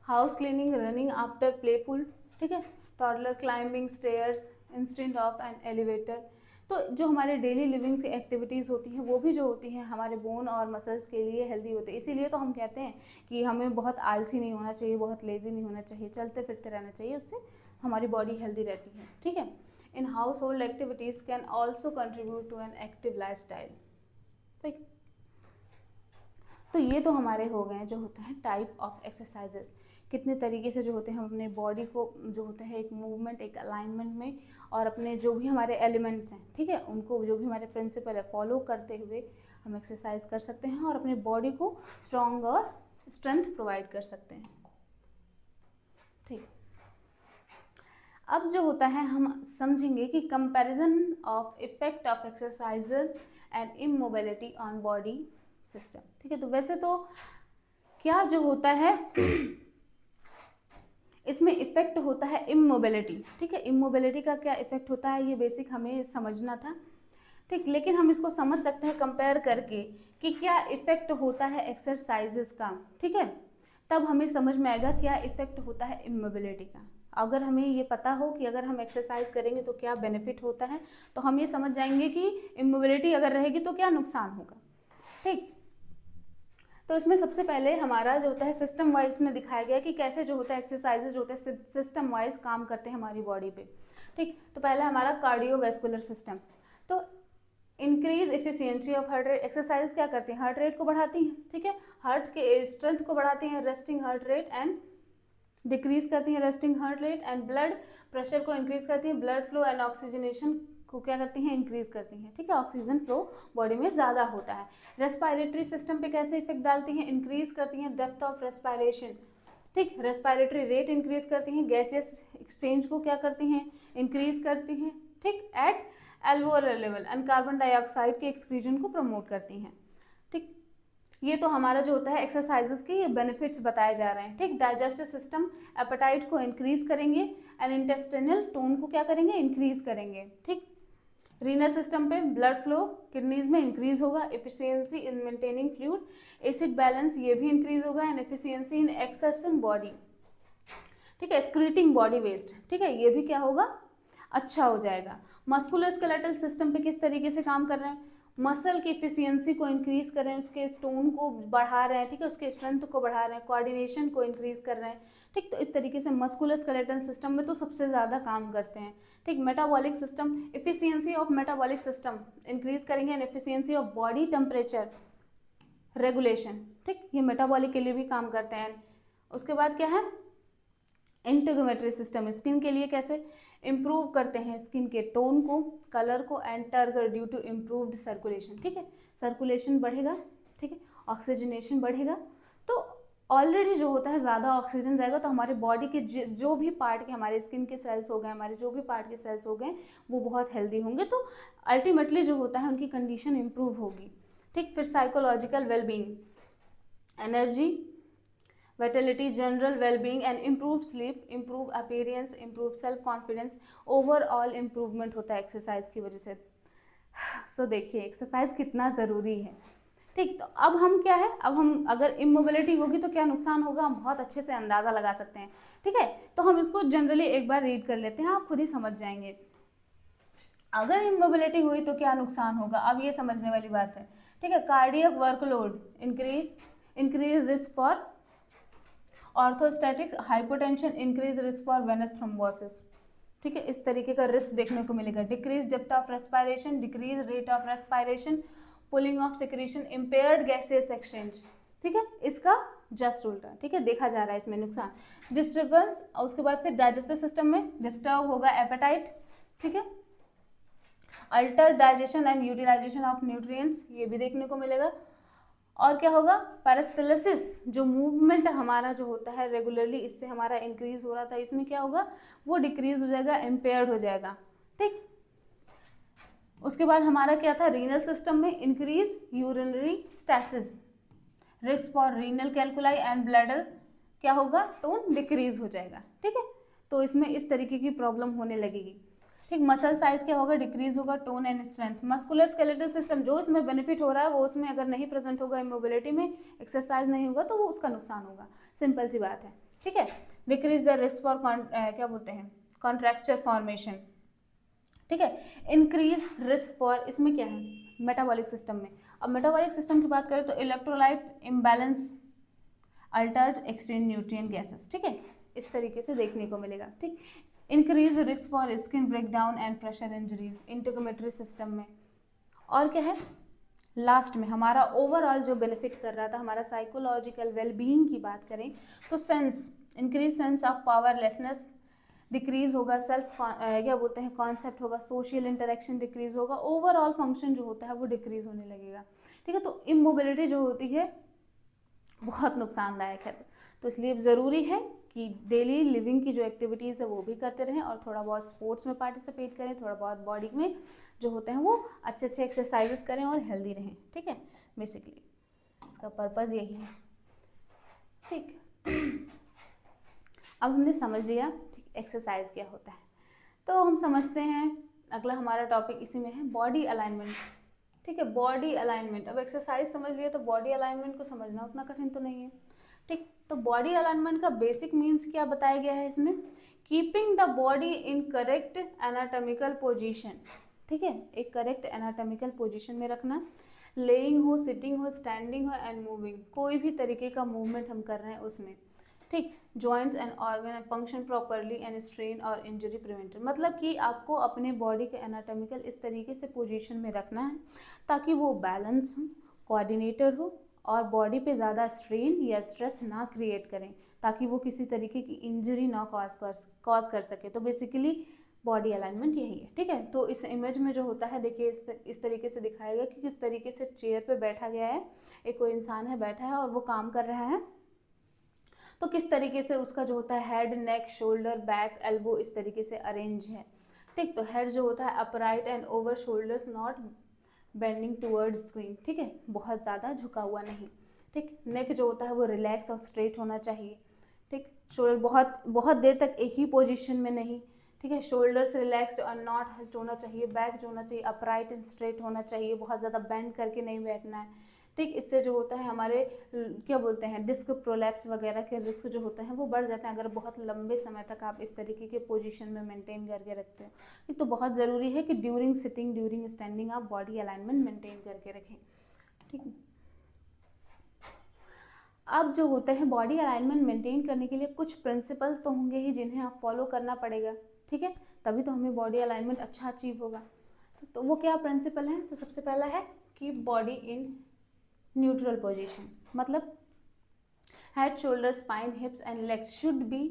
house cleaning, running after playful, ठीक है, toddler climbing stairs instant of an elevator. तो जो हमारे डेली लिविंग की एक्टिविटीज़ होती हैं वो भी जो होती हैं हमारे बोन और मसल्स के लिए हेल्दी होते हैं। इसीलिए तो हम कहते हैं कि हमें बहुत आलसी नहीं होना चाहिए, बहुत लेजी नहीं होना चाहिए, चलते फिरते रहना चाहिए, उससे हमारी बॉडी हेल्दी रहती है, ठीक है। In household activities can also contribute to an active lifestyle, ठीक। तो ये तो हमारे हो गए जो होते हैं टाइप ऑफ एक्सरसाइजेस, कितने तरीके से जो होते हैं हम अपने बॉडी को जो होते हैं एक मूवमेंट, एक अलाइनमेंट में, और अपने जो भी हमारे एलिमेंट्स हैं, ठीक है, उनको जो भी हमारे प्रिंसिपल है फॉलो करते हुए हम एक्सरसाइज कर सकते हैं और अपने बॉडी को स्ट्रॉन्ग और स्ट्रेंथ प्रोवाइड कर सकते हैं। ठीक, अब जो होता है हम समझेंगे कि comparison of effect of exercises and immobility on body system. ठीक है, तो वैसे तो क्या जो होता है इसमें इफेक्ट होता है इमोबिलिटी। ठीक है, इमोबिलिटी का क्या इफेक्ट होता है ये बेसिक हमें समझना था। ठीक, लेकिन हम इसको समझ सकते हैं कंपेयर करके कि क्या इफेक्ट होता है एक्सरसाइजेस का। ठीक है, तब हमें समझ में आएगा क्या इफेक्ट होता है इमोबिलिटी का। अगर हमें ये पता हो कि अगर हम एक्सरसाइज करेंगे तो क्या बेनिफिट होता है, तो हम ये समझ जाएंगे कि इमोबिलिटी अगर रहेगी तो क्या नुकसान होगा। ठीक, तो इसमें सबसे पहले हमारा जो होता है सिस्टम वाइज में दिखाया गया कि कैसे जो होता है एक्सरसाइजेज जो होते हैं सिस्टम वाइज काम करते हैं हमारी बॉडी पे। ठीक, तो पहला हमारा कार्डियोवैस्कुलर सिस्टम। तो increase efficiency of heart rate, exercise क्या करती हैं, हार्ट रेट को बढ़ाती हैं। ठीक है, हार्ट के स्ट्रेंथ को बढ़ाती हैं, resting heart rate and decrease करती हैं resting heart rate, and blood pressure को इंक्रीज करती हैं, ब्लड फ्लो एंड ऑक्सीजनेशन को क्या करती हैं, इंक्रीज करती हैं। ठीक है, ऑक्सीजन फ्लो बॉडी में ज़्यादा होता है। रेस्पिरेटरी सिस्टम पे कैसे इफेक्ट डालती हैं, इंक्रीज करती हैं डेप्थ ऑफ रेस्पिरेशन। ठीक, रेस्पिरेटरी रेट इंक्रीज करती हैं, गैसियस एक्सचेंज को क्या करती हैं, इंक्रीज करती हैं। ठीक, at alveolar level and carbon dioxide के एक्सक्रीजन को प्रमोट करती हैं। ठीक, ये तो हमारा जो होता है एक्सरसाइजेस के ये बेनिफिट्स बताए जा रहे हैं। ठीक, डाइजेस्टिव सिस्टम एपेटाइट को इंक्रीज करेंगे एंड इंटेस्टिनल टोन को क्या करेंगे, इंक्रीज करेंगे। ठीक, रीनल सिस्टम पे ब्लड फ्लो किडनीज में इंक्रीज होगा, efficiency in maintaining fluid, acid balance ये भी इंक्रीज होगा, and efficiency in exertion body. ठीक है, एक्सक्रीटिंग बॉडी वेस्ट, ठीक है, ये भी क्या होगा, अच्छा हो जाएगा। मस्कुलर स्केलेटल सिस्टम पे किस तरीके से काम कर रहे हैं, मसल की एफिशिएंसी को इंक्रीज कर रहे हैं, उसके टोन को बढ़ा रहे हैं। ठीक है, उसके स्ट्रेंथ को बढ़ा रहे हैं, कोऑर्डिनेशन को इंक्रीज कर रहे हैं। ठीक, तो इस तरीके से मस्कुलर स्केलेटल सिस्टम में तो सबसे ज़्यादा काम करते हैं। ठीक, metabolic system, efficiency of metabolic system increase करेंगे and efficiency of body temperature regulation. ठीक, ये मेटाबॉलिक के लिए भी काम करते हैं। उसके बाद क्या है, इंटीग्रोमेट्री सिस्टम, स्किन के लिए कैसे इम्प्रूव करते हैं स्किन के टोन को, कलर को and turgor due to improved circulation. ठीक है, सर्कुलेशन बढ़ेगा, ठीक है, ऑक्सीजनेशन बढ़ेगा, तो ऑलरेडी जो होता है ज़्यादा ऑक्सीजन जाएगा तो हमारे बॉडी के जो भी पार्ट के हमारे स्किन के सेल्स हो गए, हमारे जो भी पार्ट के सेल्स हो गए वो बहुत हेल्दी होंगे, तो अल्टीमेटली जो होता है उनकी कंडीशन इम्प्रूव होगी। ठीक, फिर psychological wellbeing, energy, vitality, general well-being and improved sleep, improve appearance, improve self confidence, overall improvement होता है एक्सरसाइज की वजह से। सो देखिए एक्सरसाइज कितना ज़रूरी है। ठीक, तो अब हम क्या है, अब हम अगर इमोबिलिटी होगी तो क्या नुकसान होगा हम बहुत अच्छे से अंदाज़ा लगा सकते हैं। ठीक है, तो हम इसको जनरली एक बार रीड कर लेते हैं, आप खुद ही समझ जाएंगे। अगर इमोबिलिटी हुई तो क्या नुकसान होगा, अब ये समझने वाली बात है। ठीक है, cardiac workload increase risk for orthostatic hypotension, increase risk for venous thrombosis. ठीक है, इस तरीके का रिस्क देखने को मिलेगा। Decrease depth of respiration, decrease rate of respiration, pulling of secretion, impaired gases exchange. ठीक है, इसका जस्ट उल्टा। ठीक है, देखा जा रहा है इसमें नुकसान, डिस्टर्बेंस। और उसके बाद फिर डाइजेस्टिव सिस्टम में डिस्टर्ब होगा एपेटाइट। ठीक है, alter digestion and utilization of nutrients, ये भी देखने को मिलेगा। और क्या होगा, पैरास्टेलिसिस, जो मूवमेंट हमारा जो होता है रेगुलरली इससे हमारा इंक्रीज हो रहा था, इसमें क्या होगा, वो डिक्रीज हो जाएगा, इम्पेयर्ड हो जाएगा। ठीक, उसके बाद हमारा क्या था, रीनल सिस्टम में increase urinary stasis, risk for renal कैल्कुलाई and bladder क्या होगा, टोन डिक्रीज हो जाएगा। ठीक है, तो इसमें इस तरीके की प्रॉब्लम होने लगेगी। ठीक, मसल साइज क्या होगा, डिक्रीज होगा, tone and strength. Muscular skeletal system जो इसमें बेनिफिट हो रहा है वो उसमें अगर नहीं प्रेजेंट होगा, इमोबिलिटी में एक्सरसाइज नहीं होगा तो वो उसका नुकसान होगा, सिंपल सी बात है। ठीक है, डिक्रीज द रिस्क फॉर क्या बोलते हैं, कॉन्ट्रैक्चर फॉर्मेशन। ठीक है, इंक्रीज रिस्क फॉर, इसमें क्या है, मेटाबॉलिक सिस्टम में। अब मेटाबॉलिक सिस्टम की बात करें तो electrolyte imbalance, altered exchange nutrient gases. ठीक है, इस तरीके से देखने को मिलेगा। ठीक, increase risk for skin breakdown and pressure injuries, integumentary system में। और क्या है, लास्ट में हमारा ओवरऑल जो बेनिफिट कर रहा था, हमारा साइकोलॉजिकल वेलबींग की बात करें तो sense, increase sense of powerlessness decrease होगा, सेल्फ क्या बोलते हैं कॉन्सेप्ट होगा, सोशल इंटरेक्शन डिक्रीज होगा, ओवरऑल फंक्शन जो होता है वो डिक्रीज होने लगेगा। ठीक है, तो इमोबिलिटी जो होती है बहुत नुकसानदायक है, तो इसलिए ज़रूरी है कि डेली लिविंग की जो एक्टिविटीज़ है वो भी करते रहें और थोड़ा बहुत स्पोर्ट्स में पार्टिसिपेट करें, थोड़ा बहुत बॉडी में जो होते हैं वो अच्छे अच्छे एक्सरसाइजेस करें और हेल्दी रहें। ठीक है, बेसिकली इसका पर्पज़ यही है। ठीक, अब हमने समझ लिया ठीक एक्सरसाइज क्या होता है, तो हम समझते हैं अगला हमारा टॉपिक इसी में है, बॉडी अलाइनमेंट। ठीक है, बॉडी अलाइनमेंट, अब एक्सरसाइज समझ लिए तो बॉडी अलाइनमेंट को समझना उतना कठिन तो नहीं है। ठीक, तो बॉडी अलाइनमेंट का बेसिक मीन्स क्या बताया गया है इसमें, keeping the body in correct anatomical position. ठीक है, एक करेक्ट एनाटॉमिकल पोजीशन में रखना, लेइंग हो, सिटिंग हो, स्टैंडिंग हो एंड मूविंग, कोई भी तरीके का मूवमेंट हम कर रहे हैं उसमें। ठीक, joints and organ function properly and strain और इंजरी प्रिवेंटेड, मतलब कि आपको अपने बॉडी के एनाटॉमिकल इस तरीके से पोजीशन में रखना है ताकि वो बैलेंस हो, कोऑर्डिनेटर हो और बॉडी पे ज़्यादा स्ट्रेन या स्ट्रेस ना क्रिएट करें ताकि वो किसी तरीके की इंजरी ना कॉज कर सके। तो बेसिकली बॉडी अलाइनमेंट यही है। ठीक है, तो इस इमेज में जो होता है देखिए इस तरीके से दिखाया गया कि किस तरीके से चेयर पे बैठा गया है, एक कोई इंसान है बैठा है और वो काम कर रहा है, तो किस तरीके से उसका जो होता है हेड, नेक, शोल्डर, बैक, एल्बो इस तरीके से अरेंज है। ठीक, तो हेड जो होता है upright and over, shoulders not bending towards screen. ठीक है, बहुत ज़्यादा झुका हुआ नहीं। ठीक, नेक जो होता है वो रिलैक्स और स्ट्रेट होना चाहिए। ठीक, शोल्डर बहुत बहुत देर तक एक ही पोजीशन में नहीं। ठीक है, शोल्डर्स रिलैक्स्ड और नॉट हस्ड होना चाहिए। बैक जो होना चाहिए अपराइट एंड स्ट्रेट होना चाहिए, बहुत ज़्यादा बेंड करके नहीं बैठना है। ठीक, इससे जो होता है हमारे क्या बोलते हैं डिस्क प्रोलैप्स वगैरह के रिस्क जो होते हैं वो बढ़ जाते हैं अगर बहुत लंबे समय तक आप इस तरीके के पोजीशन में मेंटेन करके रखते हो। तो बहुत ज़रूरी है कि ड्यूरिंग सिटिंग, ड्यूरिंग स्टैंडिंग आप बॉडी अलाइनमेंट मेंटेन करके रखें। ठीक, अब जो होते हैं बॉडी अलाइनमेंट मेंटेन करने के लिए कुछ प्रिंसिपल तो होंगे ही जिन्हें आप फॉलो करना पड़ेगा। ठीक है, तभी तो हमें बॉडी अलाइनमेंट अच्छा अचीव होगा। तो वो क्या प्रिंसिपल हैं, तो सबसे पहला है keep body in neutral position, मतलब head, shoulder, spine, hips and legs should be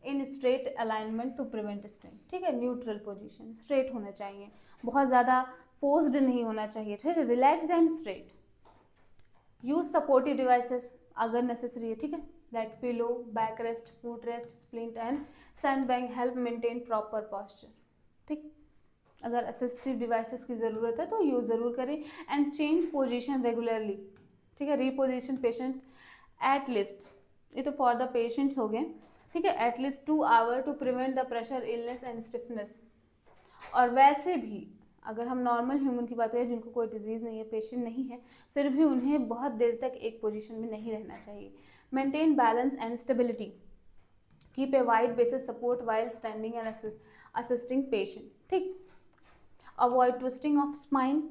in straight alignment to prevent strain. ठीक है, न्यूट्रल पोजीशन, स्ट्रेट होना चाहिए, बहुत ज़्यादा फोर्स्ड नहीं होना चाहिए। ठीक है, relaxed and straight. Use supportive devices अगर नेसेसरी है। ठीक है, like pillow, back rest, foot rest, splint and sandbag help maintain proper posture. ठीक, अगर असिस्टिव डिवाइसेस की ज़रूरत है तो यूज़ ज़रूर करें एंड चेंज पोजीशन रेगुलरली। ठीक है, रीपोजिशन पेशेंट एट लीस्ट, ये तो फॉर द पेशेंट्स हो गए। ठीक है, at least 2 hour to prevent the pressure, illness and stiffness. और वैसे भी अगर हम नॉर्मल ह्यूमन की बात करें जिनको कोई डिजीज़ नहीं है, पेशेंट नहीं है, फिर भी उन्हें बहुत देर तक एक पोजीशन में नहीं रहना चाहिए। Maintain balance and stability, keep a wide basis support while standing and assisting patient. ठीक, अवॉइड ट्विस्टिंग ऑफ स्पाइन,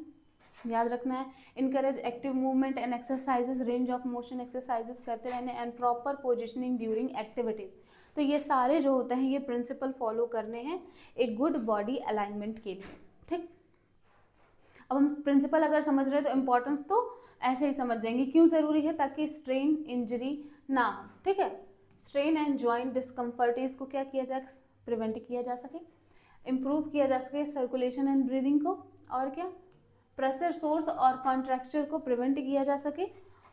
याद रखना है। Encourage active movement and exercises, range of motion exercises करते रहने and proper positioning during activities. तो ये सारे जो होते हैं ये प्रिंसिपल फॉलो करने हैं एक गुड बॉडी अलाइनमेंट के लिए। ठीक, अब हम प्रिंसिपल अगर समझ रहे हैं तो इम्पोर्टेंस तो ऐसे ही समझ जाएंगे, क्यों ज़रूरी है, ताकि स्ट्रेन इंजरी ना हो। ठीक है, स्ट्रेन एंड जॉइंट डिस्कम्फर्ट इसको क्या किया जाए, प्रिवेंट किया जा सके, इम्प्रूव किया जा सके सर्कुलेशन एंड ब्रीदिंग को, और क्या प्रेशर सोर्स और कॉन्ट्रैक्चर को प्रिवेंट किया जा सके,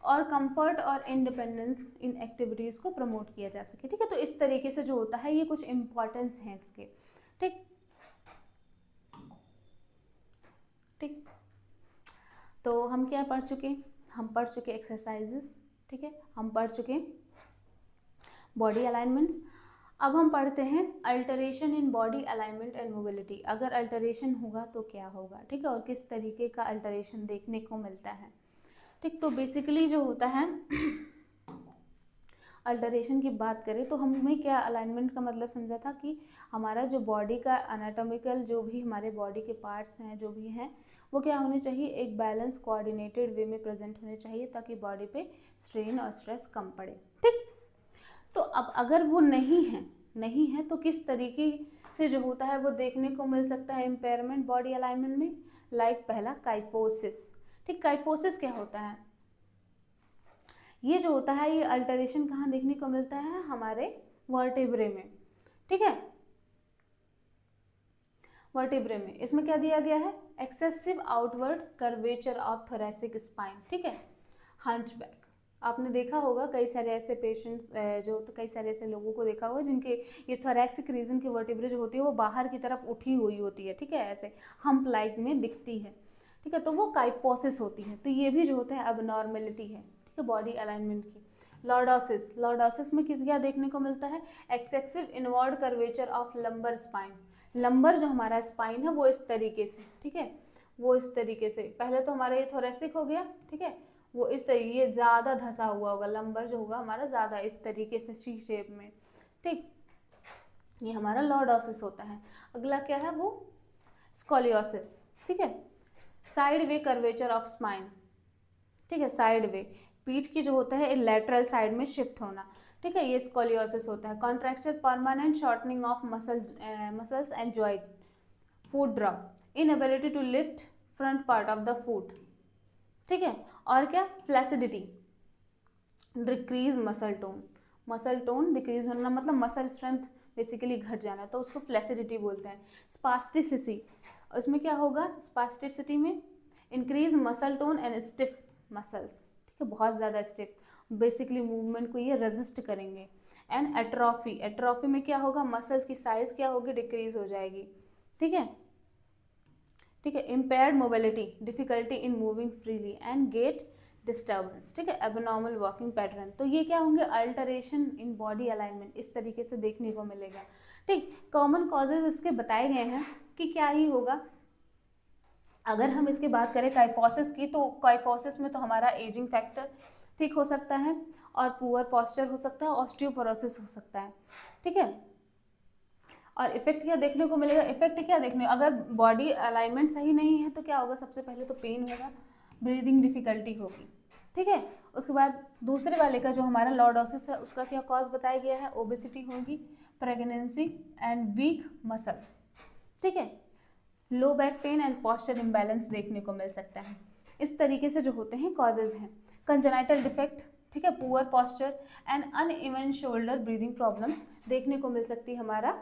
और कंफर्ट और इंडिपेंडेंस इन एक्टिविटीज़ को प्रमोट किया जा सके। ठीक है, तो इस तरीके से जो होता है ये कुछ इंपॉर्टेंस हैं इसके। ठीक, ठीक, तो हम क्या पढ़ चुके, हम पढ़ चुके एक्सरसाइजेस। ठीक है, हम पढ़ चुके बॉडी अलाइनमेंट्स। अब हम पढ़ते हैं alteration in body alignment and mobility, अगर अल्टरेशन होगा तो क्या होगा। ठीक है, और किस तरीके का अल्टरेशन देखने को मिलता है। ठीक, तो बेसिकली जो होता है अल्टरेशन की बात करें तो हमने क्या अलाइनमेंट का मतलब समझा था कि हमारा जो बॉडी का एनाटॉमिकल जो भी हमारे बॉडी के पार्ट्स हैं जो भी हैं वो क्या होने चाहिए, एक बैलेंस कोऑर्डिनेटेड वे में प्रेजेंट होने चाहिए ताकि बॉडी पे स्ट्रेन और स्ट्रेस कम पड़े। ठीक, तो अब अगर वो नहीं है तो किस तरीके से जो होता है वो देखने को मिल सकता है इम्पेयरमेंट बॉडी अलाइनमेंट में, लाइक पहला काइफोसिस। ठीक, काइफोसिस क्या होता है? ये जो होता है, ये अल्टरेशन कहाँ देखने को मिलता है? हमारे वर्टेब्रे में, ठीक है, वर्टेब्रे में। इसमें क्या दिया गया है? Excessive outward curvature of thoracic spine, ठीक है, हंचबैक। आपने देखा होगा कई सारे ऐसे पेशेंट्स जो, तो कई सारे ऐसे लोगों को देखा होगा जिनके ये थोरैसिक रीजन की वर्टेब्रे जो होती है वो बाहर की तरफ उठी हुई होती है, ठीक है, ऐसे हम्प लाइक में दिखती है, ठीक है, तो वो काइफोसिस होती है। तो ये भी जो होता है अबनॉर्मेलिटी है, ठीक है, बॉडी अलाइनमेंट की। लॉर्डोसिस, लॉर्डोसिस में क्या देखने को मिलता है? Excessive inward curvature of lumbar spine. Lumbar जो हमारा स्पाइन है वो इस तरीके से, ठीक है, वो इस तरीके से, पहले तो हमारा ये थोरेसिक हो गया, ठीक है, वो इस तरीके, ये ज़्यादा धंसा हुआ होगा, लंबर जो होगा हमारा ज़्यादा इस तरीके से सी शेप में, ठीक, ये हमारा लॉर्डोसिस होता है। अगला क्या है? वो स्कोलियोसिस, ठीक है, side way curvature of spine, ठीक है, साइड वे, पीठ की जो होता है लैटरल साइड में शिफ्ट होना, ठीक है, ये स्कोलियोसिस होता है। Contracture, permanent shortening of muscles and joint, foot drop, inability to lift front part of the foot, ठीक है, और क्या? Flaccidity, decrease muscle tone decrease होना, मतलब मसल स्ट्रेंथ बेसिकली घट जाना, तो उसको फ्लैसिडिटी बोलते हैं। स्पास्टिसिटी, उसमें क्या होगा? स्पास्टिसिटी में increase muscle tone and stiff muscles, ठीक है, बहुत ज़्यादा स्टिफ, बेसिकली मूवमेंट को ये रेजिस्ट करेंगे। एंड एट्रॉफी, एट्रॉफी में क्या होगा? मसल्स की साइज क्या होगी? डिक्रीज हो जाएगी, ठीक है, ठीक है। Impaired mobility, difficulty in moving freely and gait disturbance, ठीक है, एबनॉर्मल वॉकिंग पैटर्न, तो ये क्या होंगे? अल्टरेशन इन बॉडी अलाइनमेंट, इस तरीके से देखने को मिलेगा, ठीक। कॉमन कॉजेज इसके बताए गए हैं कि क्या ही होगा। अगर हम इसकी बात करें काइफोसिस की, तो काइफोसिस में तो हमारा एजिंग फैक्टर ठीक हो सकता है, और पुअर पॉस्चर हो सकता है, ऑस्टियोपोरोसिस हो सकता है, ठीक है। और इफेक्ट क्या देखने को मिलेगा? इफेक्ट क्या देखने, अगर बॉडी अलाइनमेंट सही नहीं है तो क्या होगा? सबसे पहले तो पेन होगा, ब्रीदिंग डिफिकल्टी होगी, ठीक है। उसके बाद दूसरे वाले का जो हमारा लॉर्डोसिस है, उसका क्या कॉज बताया गया है? ओबेसिटी होगी, प्रेगनेंसी एंड वीक मसल, ठीक है, low back pain and posture imbalance देखने को मिल सकता है। इस तरीके से जो होते हैं कॉजेज हैं। कंजेनाइटल डिफेक्ट, ठीक है, poor posture and uneven shoulder breathing problem देखने को मिल सकती है हमारा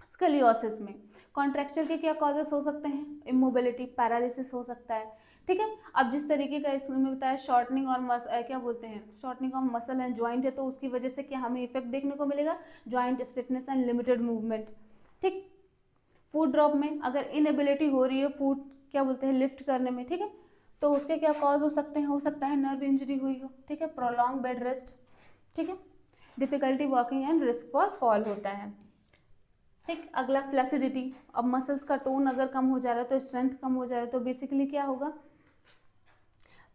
स्कलियोसिस में। कॉन्ट्रैक्चर के क्या कॉजेस हो सकते हैं? इमोबिलिटी, पैरालिसिस हो सकता है, ठीक है। अब जिस तरीके का इसमें बताया शॉर्टनिंग और क्या बोलते हैं, shortening of muscle and joint है, तो उसकी वजह से क्या हमें इफेक्ट देखने को मिलेगा? Joint stiffness and limited movement, ठीक। फूड ड्रॉप में अगर इनएबिलिटी हो रही है फूड क्या बोलते हैं लिफ्ट करने में, ठीक है, तो उसके क्या कॉज हो सकते हैं? हो सकता है नर्व इंजरी हुई हो, ठीक है, प्रोलॉन्ग बेड रेस्ट, ठीक है, difficulty walking and risk for fall होता है, ठीक। अगला फ्लैसिडिटी, अब मसल्स का टोन अगर कम हो जा रहा है तो स्ट्रेंथ कम हो जा रहा है, तो बेसिकली क्या होगा?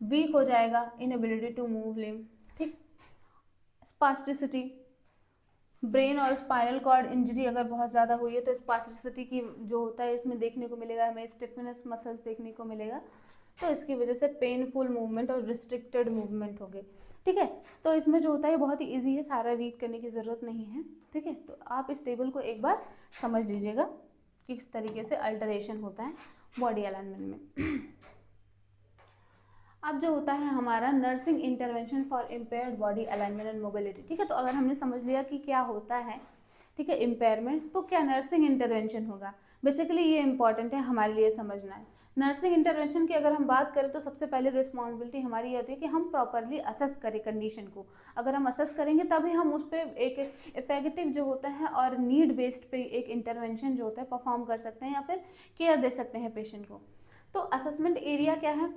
वीक हो जाएगा, इनएबिलिटी टू मूव लिम्ब, ठीक। स्पास्टिसिटी, ब्रेन और स्पाइनल कॉर्ड इंजरी अगर बहुत ज़्यादा हुई है तो स्पास्टिसिटी की जो होता है इसमें देखने को मिलेगा, हमें स्टिफनेस मसल्स देखने को मिलेगा, तो इसकी वजह से पेनफुल मूवमेंट और रिस्ट्रिक्टेड मूवमेंट हो गए, ठीक है। तो इसमें जो होता है बहुत ही ईजी है, सारा रीड करने की ज़रूरत नहीं है, ठीक है। तो आप इस टेबल को एक बार समझ लीजिएगा कि किस तरीके से अल्टरेशन होता है बॉडी अलाइनमेंट में। अब जो होता है हमारा nursing intervention for impaired body alignment and mobility, ठीक है। तो अगर हमने समझ लिया कि क्या होता है, ठीक है, इम्पेयरमेंट, तो क्या नर्सिंग इंटरवेंशन होगा? बेसिकली ये इंपॉर्टेंट है हमारे लिए समझना है। नर्सिंग इंटरवेंशन की अगर हम बात करें तो सबसे पहले रिस्पॉन्सिबिलिटी हमारी ये होती है कि हम प्रॉपरली असेस करें कंडीशन को। अगर हम असेस करेंगे तभी हम उस पर एक इफेक्टिव जो होता है और नीड बेस्ड पे एक इंटरवेंशन जो होता है परफॉर्म कर सकते हैं या फिर केयर दे सकते हैं पेशेंट को। तो असेसमेंट एरिया क्या है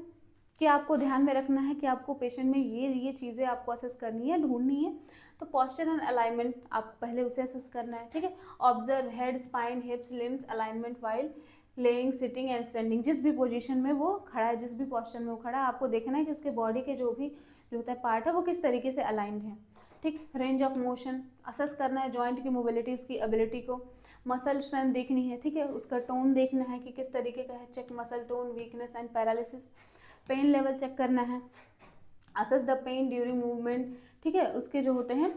कि आपको ध्यान में रखना है कि आपको पेशेंट में ये चीज़ें आपको असेस करनी है, ढूंढनी है। तो पॉस्चर एंड अलाइनमेंट आपको पहले उसे असेस करना है, ठीक है। Observe head, spine, हिप्स, limbs alignment while laying, sitting and standing, जिस भी पोजीशन में वो खड़ा है, जिस भी पॉस्चर में वो खड़ा है, आपको देखना है कि उसके बॉडी के जो भी जो होता है पार्ट है वो किस तरीके से अलाइंड है, ठीक। रेंज ऑफ मोशन असेस करना है, जॉइंट की मोबिलिटी, उसकी एबिलिटी को, मसल स्ट्रेंथ देखनी है, ठीक है, उसका टोन देखना है कि किस तरीके का है, check muscle tone, weakness and paralysis. Pain level check करना है, assess the pain during movement, ठीक है। उसके जो होते हैं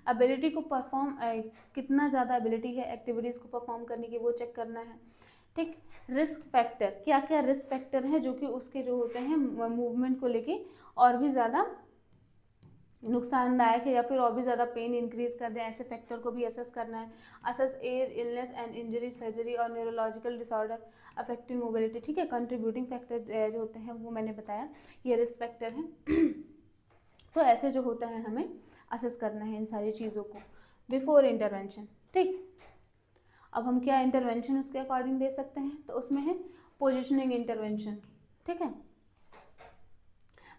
एबिलिटी को परफॉर्म कितना ज़्यादा एबिलिटी है एक्टिविटीज़ को परफॉर्म करने की वो चेक करना है, ठीक। रिस्क फैक्टर, क्या क्या रिस्क फैक्टर हैं जो कि उसके जो होते हैं मूवमेंट को लेके और भी ज़्यादा नुकसानदायक है या फिर और भी ज़्यादा पेन इंक्रीज कर दें, ऐसे फैक्टर को भी असेस करना है। Assess age, illness and injury, surgery और न्यूरोलॉजिकल डिसऑर्डर अफेक्टिंग मोबिलिटी। ठीक है, कंट्रीब्यूटिंग फैक्टर जो होते हैं वो मैंने बताया, ये रिस्क फैक्टर हैं। तो ऐसे जो होता है हमें असेस करना है इन सारी चीज़ों को बिफोर इंटरवेंशन। ठीक, अब हम क्या इंटरवेंशन उसके अकॉर्डिंग दे सकते हैं, तो उसमें है पोजिशनिंग इंटरवेंशन। ठीक है,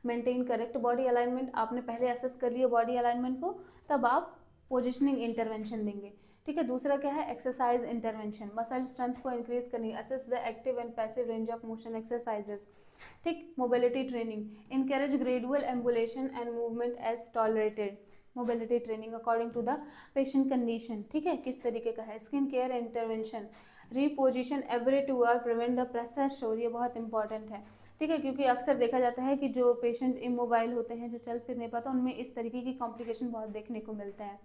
मेंटेन करेक्ट बॉडी अलाइनमेंट, आपने पहले असेस कर लिया बॉडी अलाइनमेंट को, तब आप पोजिशनिंग इंटरवेंशन देंगे। ठीक है, दूसरा क्या है, एक्सरसाइज इंटरवेंशन, मसल स्ट्रेंथ को इंक्रीज करनी, assess the active and passive range of motion exercises. ठीक, mobility training, encourage gradual ambulation and movement as tolerated. Mobility training according to the patient condition. ठीक है, किस तरीके का है। Skin care intervention, reposition every 2 hour, prevent the pressure sore, ये बहुत important है। ठीक है, क्योंकि अक्सर देखा जाता है कि जो पेशेंट इमोबाइल होते हैं, जो चल फिर नहीं पाता, उनमें इस तरीके की कॉम्प्लिकेशन बहुत देखने को मिलते हैं।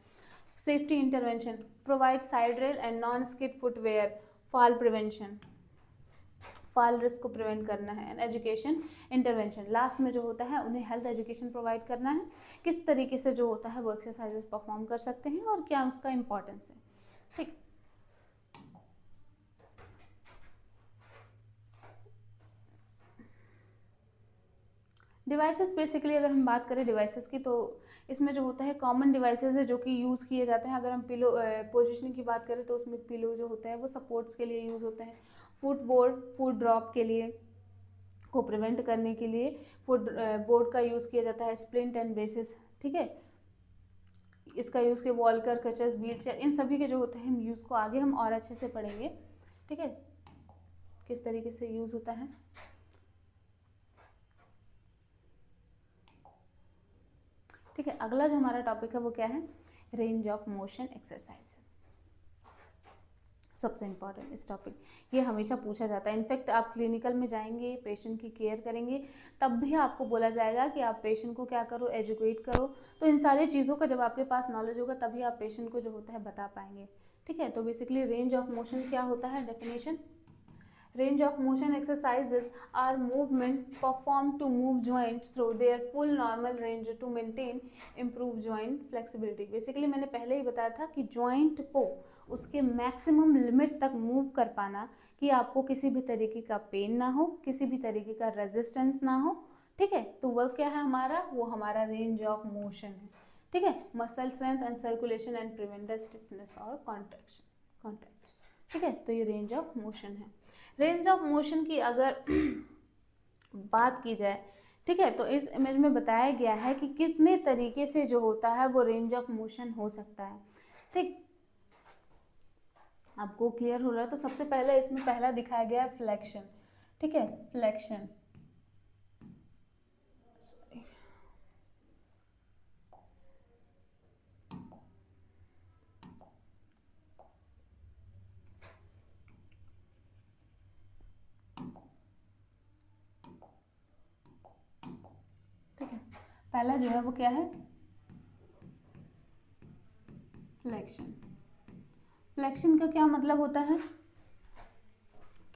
Safety intervention, provide side rail and non skid footwear, fall prevention, fall risk को प्रिवेंट करना है। एंड एजुकेशन इंटरवेंशन, लास्ट में जो होता है उन्हें हेल्थ एजुकेशन प्रोवाइड करना है, किस तरीके से जो होता है वो एक्सरसाइजेस परफॉर्म कर सकते हैं और क्या उसका इंपॉर्टेंस है। ठीक, डिवाइसेस, बेसिकली अगर हम बात करें डिवाइसेस की, तो इसमें जो होता है कॉमन डिवाइसेस है जो कि यूज़ किए जाते हैं। अगर हम पिलो पोजिशनिंग की बात करें तो उसमें पिलो जो होते हैं वो सपोर्ट्स के लिए यूज़ होते हैं। फुट बोर्ड, फुट ड्रॉप के लिए को प्रिवेंट करने के लिए फुट बोर्ड का यूज़ किया जाता है। स्प्लिंट एंड ब्रेसेस, ठीक है, इसका यूज़ के वॉलकर, कचेस, व्हील चेयर, इन सभी के जो होते हैं हम यूज़ को आगे हम और अच्छे से पढ़ेंगे। ठीक है, किस तरीके से यूज़ होता है। ठीक है, अगला जो हमारा टॉपिक है वो क्या है, रेंज ऑफ मोशन एक्सरसाइज। सबसे इम्पॉर्टेंट इस टॉपिक, ये हमेशा पूछा जाता है। इनफैक्ट आप क्लिनिकल में जाएंगे, पेशेंट की केयर करेंगे, तब भी आपको बोला जाएगा कि आप पेशेंट को क्या करो, एजुकेट करो। तो इन सारी चीज़ों का जब आपके पास नॉलेज होगा तभी आप पेशेंट को जो होता है बता पाएंगे। ठीक है, तो बेसिकली रेंज ऑफ मोशन क्या होता है, definition, range of motion exercises are movement performed to move joint through their full normal range to maintain improve joint flexibility। Basically मैंने पहले ही बताया था कि जॉइंट को उसके मैक्सिमम लिमिट तक मूव कर पाना, कि आपको किसी भी तरीके का पेन ना हो, किसी भी तरीके का रेजिस्टेंस ना हो। ठीक है, तो वह क्या है हमारा, वो हमारा रेंज ऑफ मोशन है। ठीक है, muscle strength and circulation and prevent the stiffness और कॉन्ट्रैक्ट। ठीक है, तो ये रेंज ऑफ मोशन है। रेंज ऑफ मोशन की अगर बात की जाए, ठीक है, तो इस इमेज में बताया गया है कि कितने तरीके से जो होता है वो रेंज ऑफ मोशन हो सकता है। ठीक, आपको क्लियर हो रहा है। तो सबसे पहले इसमें पहला दिखाया गया है फ्लेक्शन। ठीक है, फ्लेक्शन, ठीक है, पहला जो है वो क्या है, फ्लेक्शन। फ्लेक्शन का क्या मतलब होता है,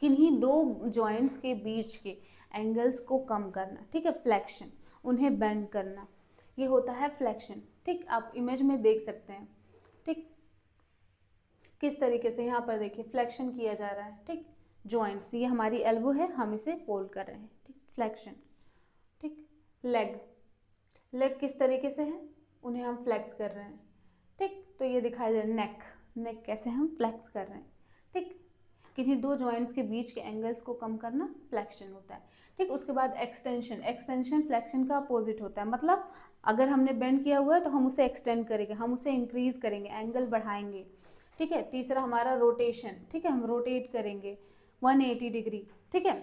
किन्हीं दो जॉइंट्स के बीच के एंगल्स को कम करना। ठीक है, फ्लेक्शन, उन्हें बेंड करना, ये होता है फ्लेक्शन। ठीक, आप इमेज में देख सकते हैं। ठीक, किस तरीके से यहाँ पर देखिए फ्लेक्शन किया जा रहा है। ठीक, जॉइंट्स, ये हमारी एल्बो है, हम इसे फोल्ड कर रहे हैं। ठीक, फ्लेक्शन। ठीक, लेग, लेग किस तरीके से है, उन्हें हम फ्लेक्स कर रहे हैं। ठीक, तो ये दिखाई दे रहा है नेक, नेक कैसे हम फ्लेक्स कर रहे हैं। ठीक, किन्हीं दो जॉइंट्स के बीच के एंगल्स को कम करना फ्लेक्शन होता है। ठीक, उसके बाद एक्सटेंशन, एक्सटेंशन फ्लेक्शन का अपोजिट होता है। मतलब अगर हमने बेंड किया हुआ है तो हम उसे एक्सटेंड करेंगे, हम उसे इंक्रीज करेंगे, एंगल बढ़ाएंगे। ठीक है, तीसरा हमारा रोटेशन। ठीक है, हम रोटेट करेंगे 180 डिग्री। ठीक है,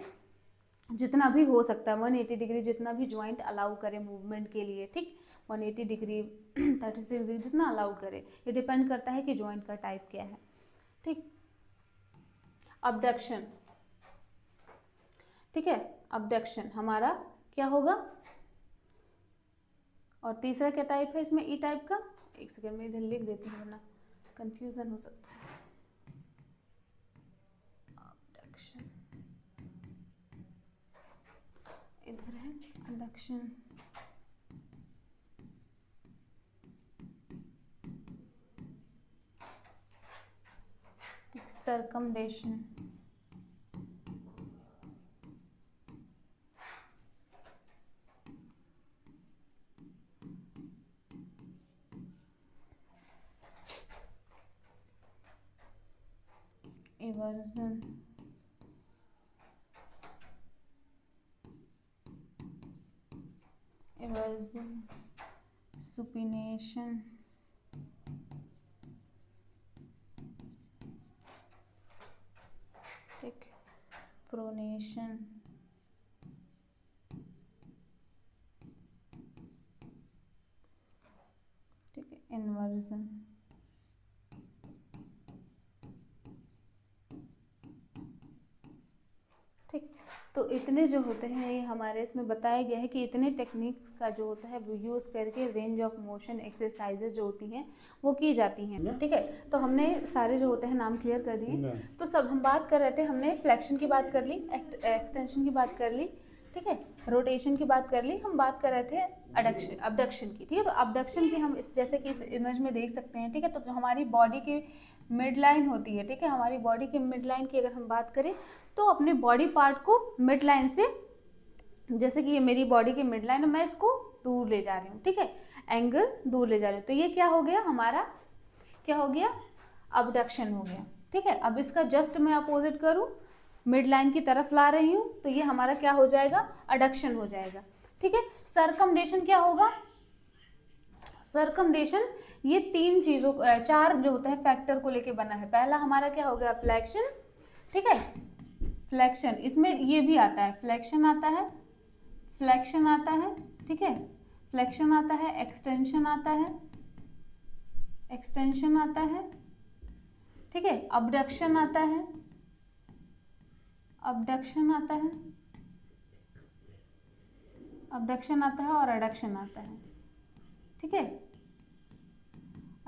जितना भी हो सकता है 180 डिग्री, जितना भी ज्वाइंट अलाउ करे मूवमेंट के लिए। ठीक, 180 डिग्री 36 डिग्री जितना अलाउ करे, ये डिपेंड करता है कि ज्वाइंट का टाइप क्या है। ठीक, अबडक्शन। ठीक है, अबडक्शन हमारा क्या होगा, और तीसरा क्या टाइप है इसमें, ई टाइप का। एक सेकंड में इधर लिख देती हूँ वरना कंफ्यूजन हो सकता है। इधर है एडक्शन, सर्कमडेशन, इवर्जन, इवर्जन, सुपिनेशन, ठीक, प्रोनेशन, ठीक है, इन्वर्जन, ठीक। तो इतने जो होते हैं ये हमारे इसमें बताया गया है कि इतने टेक्निक्स का जो होता है वो यूज़ करके रेंज ऑफ मोशन एक्सरसाइजेज जो होती हैं वो की जाती हैं, ठीक है। तो हमने सारे जो होते हैं नाम क्लियर कर दिए। तो सब हम बात कर रहे थे, हमने फ्लेक्शन की बात कर ली, एक्सटेंशन की बात कर ली, ठीक है, रोटेशन की बात कर ली, हम बात कर रहे थे अबडक्शन की, ठीक है। तो अबडक्शन की हम इस जैसे कि इस इमेज में देख सकते हैं, ठीक है। तो जो हमारी बॉडी की मिड लाइन होती है, ठीक है, हमारी बॉडी की मिड लाइन की अगर हम बात करें तो अपने बॉडी पार्ट को मिड लाइन से, जैसे कि ये मेरी बॉडी की मिड लाइन है, मैं इसको दूर ले जा रही हूँ, ठीक है, एंगल दूर ले जा रही हूँ, तो ये क्या हो गया हमारा, क्या हो गया, अबडक्शन हो गया, ठीक है। अब इसका जस्ट मैं अपोजिट करूँ, मिड लाइन की तरफ ला रही हूँ, तो ये हमारा क्या हो जाएगा, अडक्शन हो जाएगा, ठीक है। सरकमडेशन क्या होगा, सरकमडेशन ये तीन चीजों, चार जो होता है फैक्टर को लेके बना है। पहला हमारा क्या हो गया, फ्लेक्शन, ठीक है, फ्लेक्शन, इसमें ये भी आता है, फ्लेक्शन आता है, फ्लेक्शन आता है, ठीक है, फ्लेक्शन आता है, एक्सटेंशन आता है, एक्सटेंशन आता है, ठीक है, अबडक्शन आता है, अबडक्शन आता है, अबडक्शन आता है और एडक्शन आता है, ठीक है,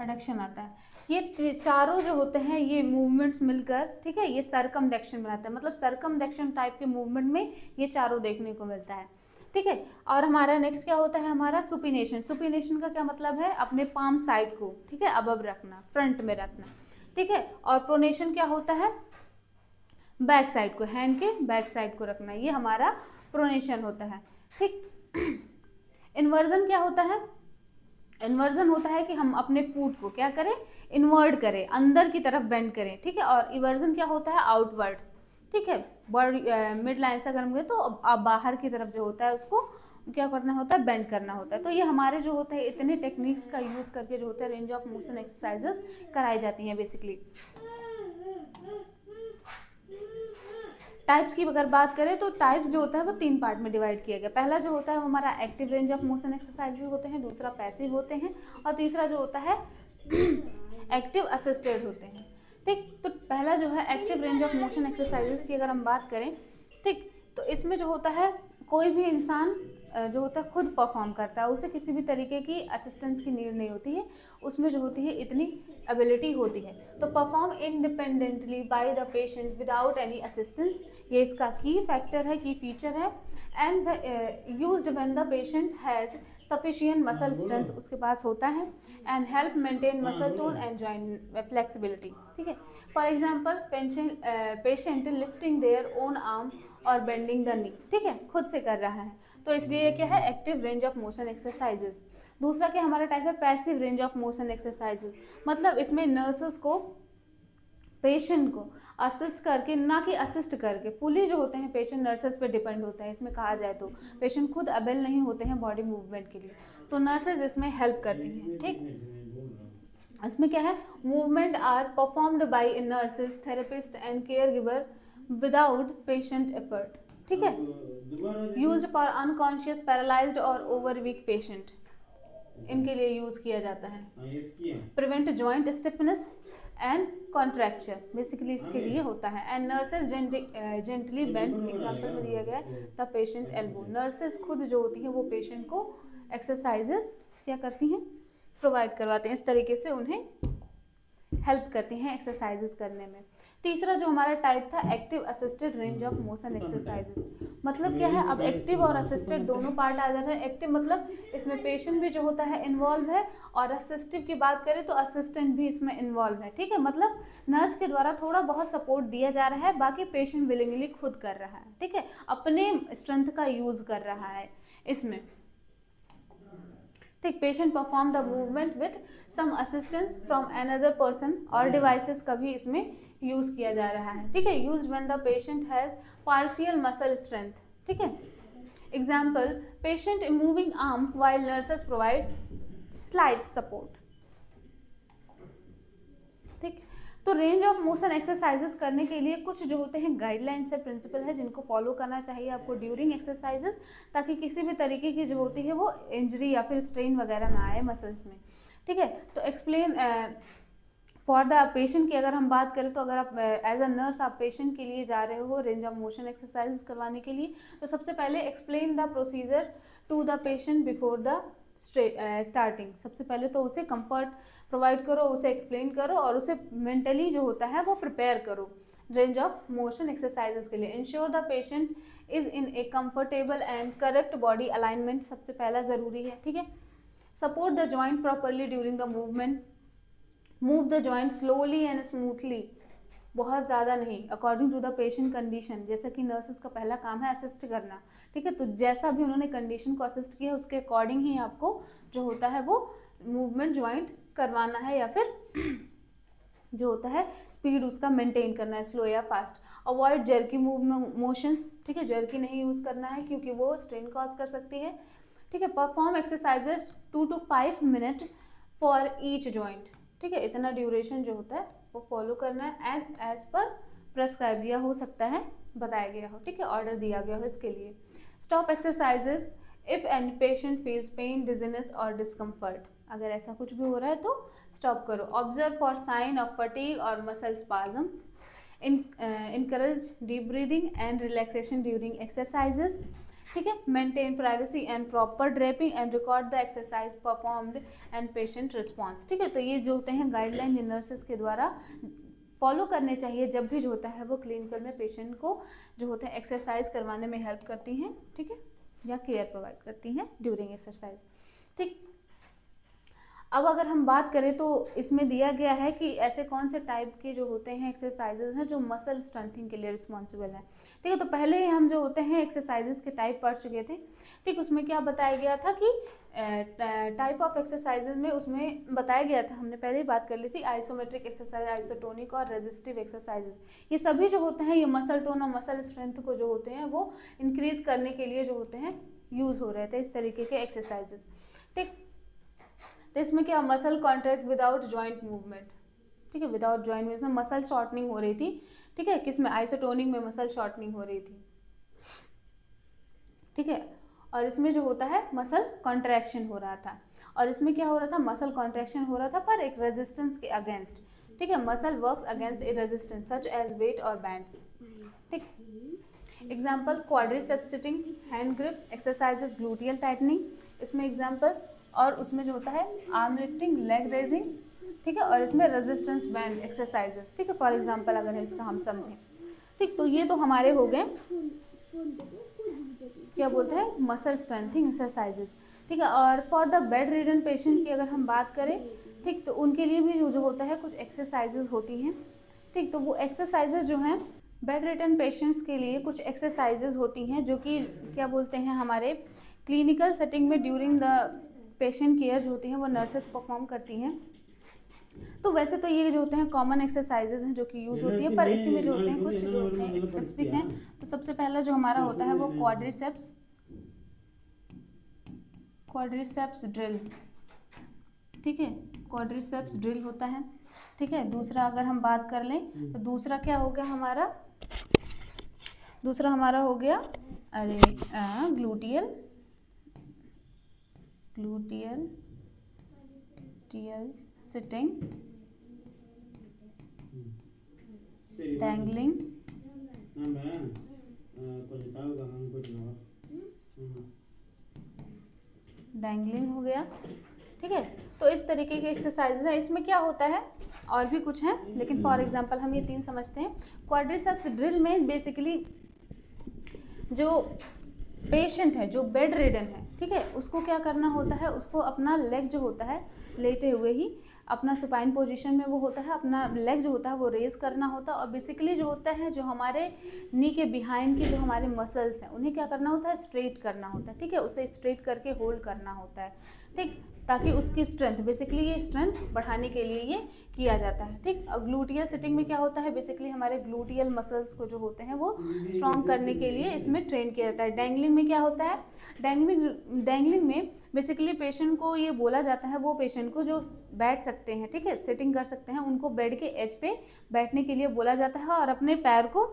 एडक्शन आता है। ये चारों जो होते हैं ये मूवमेंट्स मिलकर, ठीक है, ये सरकमडक्शन बनाता है, मतलब सरकमडक्शन टाइप के मूवमेंट में ये चारों देखने को मिलता है, ठीक है। और हमारा नेक्स्ट क्या होता है, हमारा सुपिनेशन। सुपिनेशन का क्या मतलब है, अपने पाम साइड को, ठीक है, अबव रखना, फ्रंट में रखना, ठीक है। और प्रोनेशन क्या होता है, बैक साइड को, हैंड के बैक साइड को रखना, ये हमारा प्रोनेशन होता है, ठीक। इन्वर्जन क्या होता है, इन्वर्जन होता है कि हम अपने फूट को क्या करें, इन्वर्ट करें, अंदर की तरफ बेंड करें, ठीक है। और इवर्जन क्या होता है, आउटवर्ड, ठीक है, बॉडी मिड लाइन से अगर हम गए तो अब बाहर की तरफ जो होता है उसको क्या करना होता है, बेंड करना होता है। तो ये हमारे जो होते हैं इतने टेक्निक्स का यूज करके जो होता है रेंज ऑफ मोशन एक्सरसाइजेस कराई जाती हैं बेसिकली। टाइप्स की अगर बात करें तो टाइप्स जो होता है वो तीन पार्ट में डिवाइड किया गया। पहला जो होता है वो हमारा active range of motion exercises होते हैं, दूसरा पैसिव होते हैं, और तीसरा जो होता है एक्टिव असिस्टेड होते हैं, ठीक। तो पहला जो है active range of motion exercises की अगर हम बात करें, ठीक, तो इसमें जो होता है कोई भी इंसान जो होता है खुद परफॉर्म करता है, उसे किसी भी तरीके की असिस्टेंस की नीड नहीं होती है, उसमें जो होती है इतनी एबिलिटी होती है। तो perform independently by the patient without any assistance, ये इसका की फैक्टर है, की फीचर है। And used when the patient has sufficient muscle strength, उसके पास होता है, and help maintain muscle tone and joint flexibility, ठीक है। For example patient lifting their own arm और बेंडिंग द नी, ठीक है, खुद से कर रहा है, तो इसलिए ये क्या है, active range of motion exercises. दूसरा क्या हमारा टाइप है, passive range of motion exercises, मतलब इसमें नर्सेस को पेशेंट को असिस्ट करके, ना कि असिस्ट करके, फुली जो होते हैं पेशेंट नर्सेस पे डिपेंड होते हैं। इसमें कहा जाए तो पेशेंट खुद अवेल नहीं होते हैं बॉडी मूवमेंट के लिए, तो नर्सेज इसमें हेल्प करती हैं, ठीक। इसमें क्या है, movement are performed by nurses, therapist and care giver without patient effort, ठीक है। यूज्ड फॉर अनकॉन्शियस, पैरालाइज्ड और ओवर वीक पेशेंट, इनके लिए यूज किया जाता है। Prevent joint stiffness and contracture, basically इसके लिए होता है। And nurses gently bend, example में दिया गया है द पेशेंट एल्बो, नर्सेज खुद जो होती हैं वो पेशेंट को एक्सरसाइजेस क्या करती हैं, प्रोवाइड करवाते हैं, इस तरीके से उन्हें हेल्प करती हैं एक्सरसाइजेस करने में। तीसरा जो हमारा टाइप था active assisted range of motion exercises, मतलब क्या है, अब एक्टिव और असिस्टेड दोनों पार्ट आ जा रहे हैं। एक्टिव मतलब इसमें पेशेंट भी जो होता है इन्वॉल्व है, और असिस्टिव की बात करें तो असिस्टेंट भी इसमें इन्वॉल्व है, ठीक है, मतलब नर्स के द्वारा थोड़ा बहुत सपोर्ट दिया जा रहा है, बाकी पेशेंट विलिंगली खुद कर रहा है, ठीक है, अपने स्ट्रेंथ का यूज कर रहा है इसमें, ठीक। Patient perform the movement with some assistance from another person और डिवाइसेस का भी इसमें यूज किया जा रहा है, ठीक है। Use when the patient has partial muscle strength, ठीक है। Example, patient moving arm while nurses provide slide support, ठीक। तो रेंज ऑफ मोशन एक्सरसाइजेस करने के लिए कुछ जो होते हैं गाइडलाइंस है, प्रिंसिपल है, जिनको फॉलो करना चाहिए आपको ड्यूरिंग एक्सरसाइजेस, ताकि किसी भी तरीके की जो होती है वो इंजरी या फिर स्ट्रेन वगैरह ना आए मसल्स में, ठीक है। तो एक्सप्लेन फॉर द पेशेंट की अगर हम बात करें, तो अगर आप एज अ नर्स आप पेशेंट के लिए जा रहे हो रेंज ऑफ मोशन एक्सरसाइजेस करवाने के लिए, तो सबसे पहले explain the procedure to the patient before the starting. सबसे पहले तो उसे कंफर्ट प्रोवाइड करो, उसे एक्सप्लेन करो और उसे मेंटली जो होता है वो प्रिपेयर करो रेंज ऑफ मोशन एक्सरसाइजेस के लिए। Ensure the patient is in a comfortable and correct body alignment, सबसे पहला ज़रूरी है, ठीक है। Support the joint properly during the movement, move the joint slowly and smoothly, बहुत ज़्यादा नहीं, according to the patient condition, जैसा कि नर्सेस का पहला काम है असिस्ट करना, ठीक है। तो जैसा भी उन्होंने कंडीशन को असिस्ट किया उसके अकॉर्डिंग ही आपको जो होता है वो मूवमेंट ज्वाइंट करवाना है, या फिर जो होता है स्पीड उसका मेंटेन करना है, स्लो या फास्ट। अवॉइड जर्की मोशंस, ठीक है, जर्की नहीं यूज़ करना है क्योंकि वो स्ट्रेन कॉज कर सकती है, ठीक है। Perform exercises 2 to 5 minute for each joint, ठीक है, इतना ड्यूरेशन जो होता है वो फॉलो करना है, एंड एज पर प्रेस्क्राइब या हो सकता है बताया गया हो, ठीक है, ऑर्डर दिया गया हो इसके लिए। Stop exercises if any patient feels pen, dizziness और डिस्कम्फर्ट, अगर ऐसा कुछ भी हो रहा है तो स्टॉप करो। Observe for sign of fatigue और muscle spasm, encourage deep breathing and relaxation during exercises, ठीक है। Maintain privacy and proper draping and record the exercise performed and patient response, ठीक है। तो ये जो होते हैं गाइडलाइन नर्सेस के द्वारा फॉलो करने चाहिए जब भी जो होता है वो क्लिनिकल में पेशेंट को जो होते हैं एक्सरसाइज करवाने में हेल्प करती हैं, ठीक है, या केयर प्रोवाइड करती हैं ड्यूरिंग एक्सरसाइज, ठीक। अब अगर हम बात करें तो इसमें दिया गया है कि ऐसे कौन से टाइप के जो होते हैं एक्सरसाइजेज हैं जो मसल स्ट्रेंथिंग के लिए रिस्पॉन्सिबल हैं, ठीक है। तो पहले ही हम जो होते हैं एक्सरसाइजेज के टाइप पढ़ चुके थे, ठीक। उसमें क्या बताया गया था कि टाइप ऑफ एक्सरसाइजेज में उसमें बताया गया था, हमने पहले ही बात कर ली थी, आइसोमेट्रिक एक्सरसाइज, आइसोटोनिक और रेजिस्टिव एक्सरसाइजेज, ये सभी जो होते हैं ये मसल टोन और मसल स्ट्रेंथ को जो होते हैं वो इंक्रीज करने के लिए जो होते हैं यूज हो रहे थे इस तरीके के एक्सरसाइजेज, ठीक। तो इसमें क्या, muscle contract without joint movement, ठीक है, without joint movement, muscle shortening हो रही थी, ठीक है, किसमें, आइसोटोनिक में मसल शॉर्टनिंग हो रही थी, ठीक है। और इसमें जो होता है मसल कॉन्ट्रैक्शन हो रहा था, और इसमें क्या हो रहा था, मसल कॉन्ट्रैक्शन हो रहा था पर एक रेजिस्टेंस के अगेंस्ट, ठीक है, मसल वर्क्स अगेंस्ट ए रेजिस्टेंस सच एज वेट और बैंड्स, ठीक। Example, quadriceps sitting, hand grip exercises, gluteal tightening, इसमें एग्जाम्पल्स, और उसमें जो होता है आर्म लिफ्टिंग, लेग रेजिंग, ठीक है, और इसमें रेजिस्टेंस बैंड एक्सरसाइजेस, ठीक है, फॉर एग्जांपल अगर इसका हम समझें, ठीक। तो ये तो हमारे हो गए क्या बोलते हैं मसल स्ट्रेंथिंग एक्सरसाइजेस, ठीक है। और for the bed ridden patient की अगर हम बात करें, ठीक, तो उनके लिए भी जो होता है कुछ एक्सरसाइजेज होती हैं, ठीक। तो वो एक्सरसाइजेज जो हैं बेड रिडन पेशेंट्स के लिए कुछ एक्सरसाइजेज होती हैं जो कि क्या बोलते हैं हमारे क्लिनिकल सेटिंग में ड्यूरिंग द पेशेंट केयर जो होती हैं वो नर्सेस परफॉर्म करती हैं। तो वैसे तो ये जो होते हैं कॉमन एक्सरसाइजेज हैं जो कि यूज़ होती है, पर इसी में जो होते हैं कुछ जो होते हैं स्पेसिफिक हैं। तो सबसे पहला जो हमारा होता है वो क्वाड्रिसेप्स ड्रिल, ठीक है, क्वाड्रिसेप्स ड्रिल होता है, ठीक है। दूसरा अगर हम बात कर लें तो दूसरा क्या हो गया हमारा, दूसरा हमारा हो गया ग्लूटियल सिटिंग, डैंगलिंग, डैंगलिंग हो गया, ठीक है। तो इस तरीके के एक्सरसाइजेज हैं। इसमें क्या होता है, और भी कुछ हैं, लेकिन फॉर एग्जांपल हम ये 3 समझते हैं। क्वाड्रिसेप्स ड्रिल में बेसिकली जो पेशेंट है, जो बेड रिडन है, ठीक है, उसको क्या करना होता है, उसको अपना लेग जो होता है लेटे हुए ही अपना सुपाइन पोजीशन में वो होता है, अपना लेग जो होता है वो रेज करना होता है, और बेसिकली जो होता है, जो हमारे नी के बिहाइंड की जो हमारे मसल्स हैं उन्हें क्या करना होता है, स्ट्रेट करना होता है, ठीक है, उसे स्ट्रेट करके होल्ड करना होता है, ठीक, ताकि उसकी स्ट्रेंथ, बेसिकली ये स्ट्रेंथ बढ़ाने के लिए ये किया जाता है, ठीक। और ग्लूटियल सिटिंग में क्या होता है, बेसिकली हमारे ग्लूटियल मसल्स को जो होते हैं वो स्ट्रॉन्ग करने के लिए इसमें ट्रेन किया जाता है। डैंगलिंग में क्या होता है, डैंगलिंग में बेसिकली पेशेंट को ये बोला जाता है, वो पेशेंट को जो बैठ सकते हैं, ठीक है, सिटिंग कर सकते हैं, उनको बेड के एज पे बैठने के लिए बोला जाता है, और अपने पैर को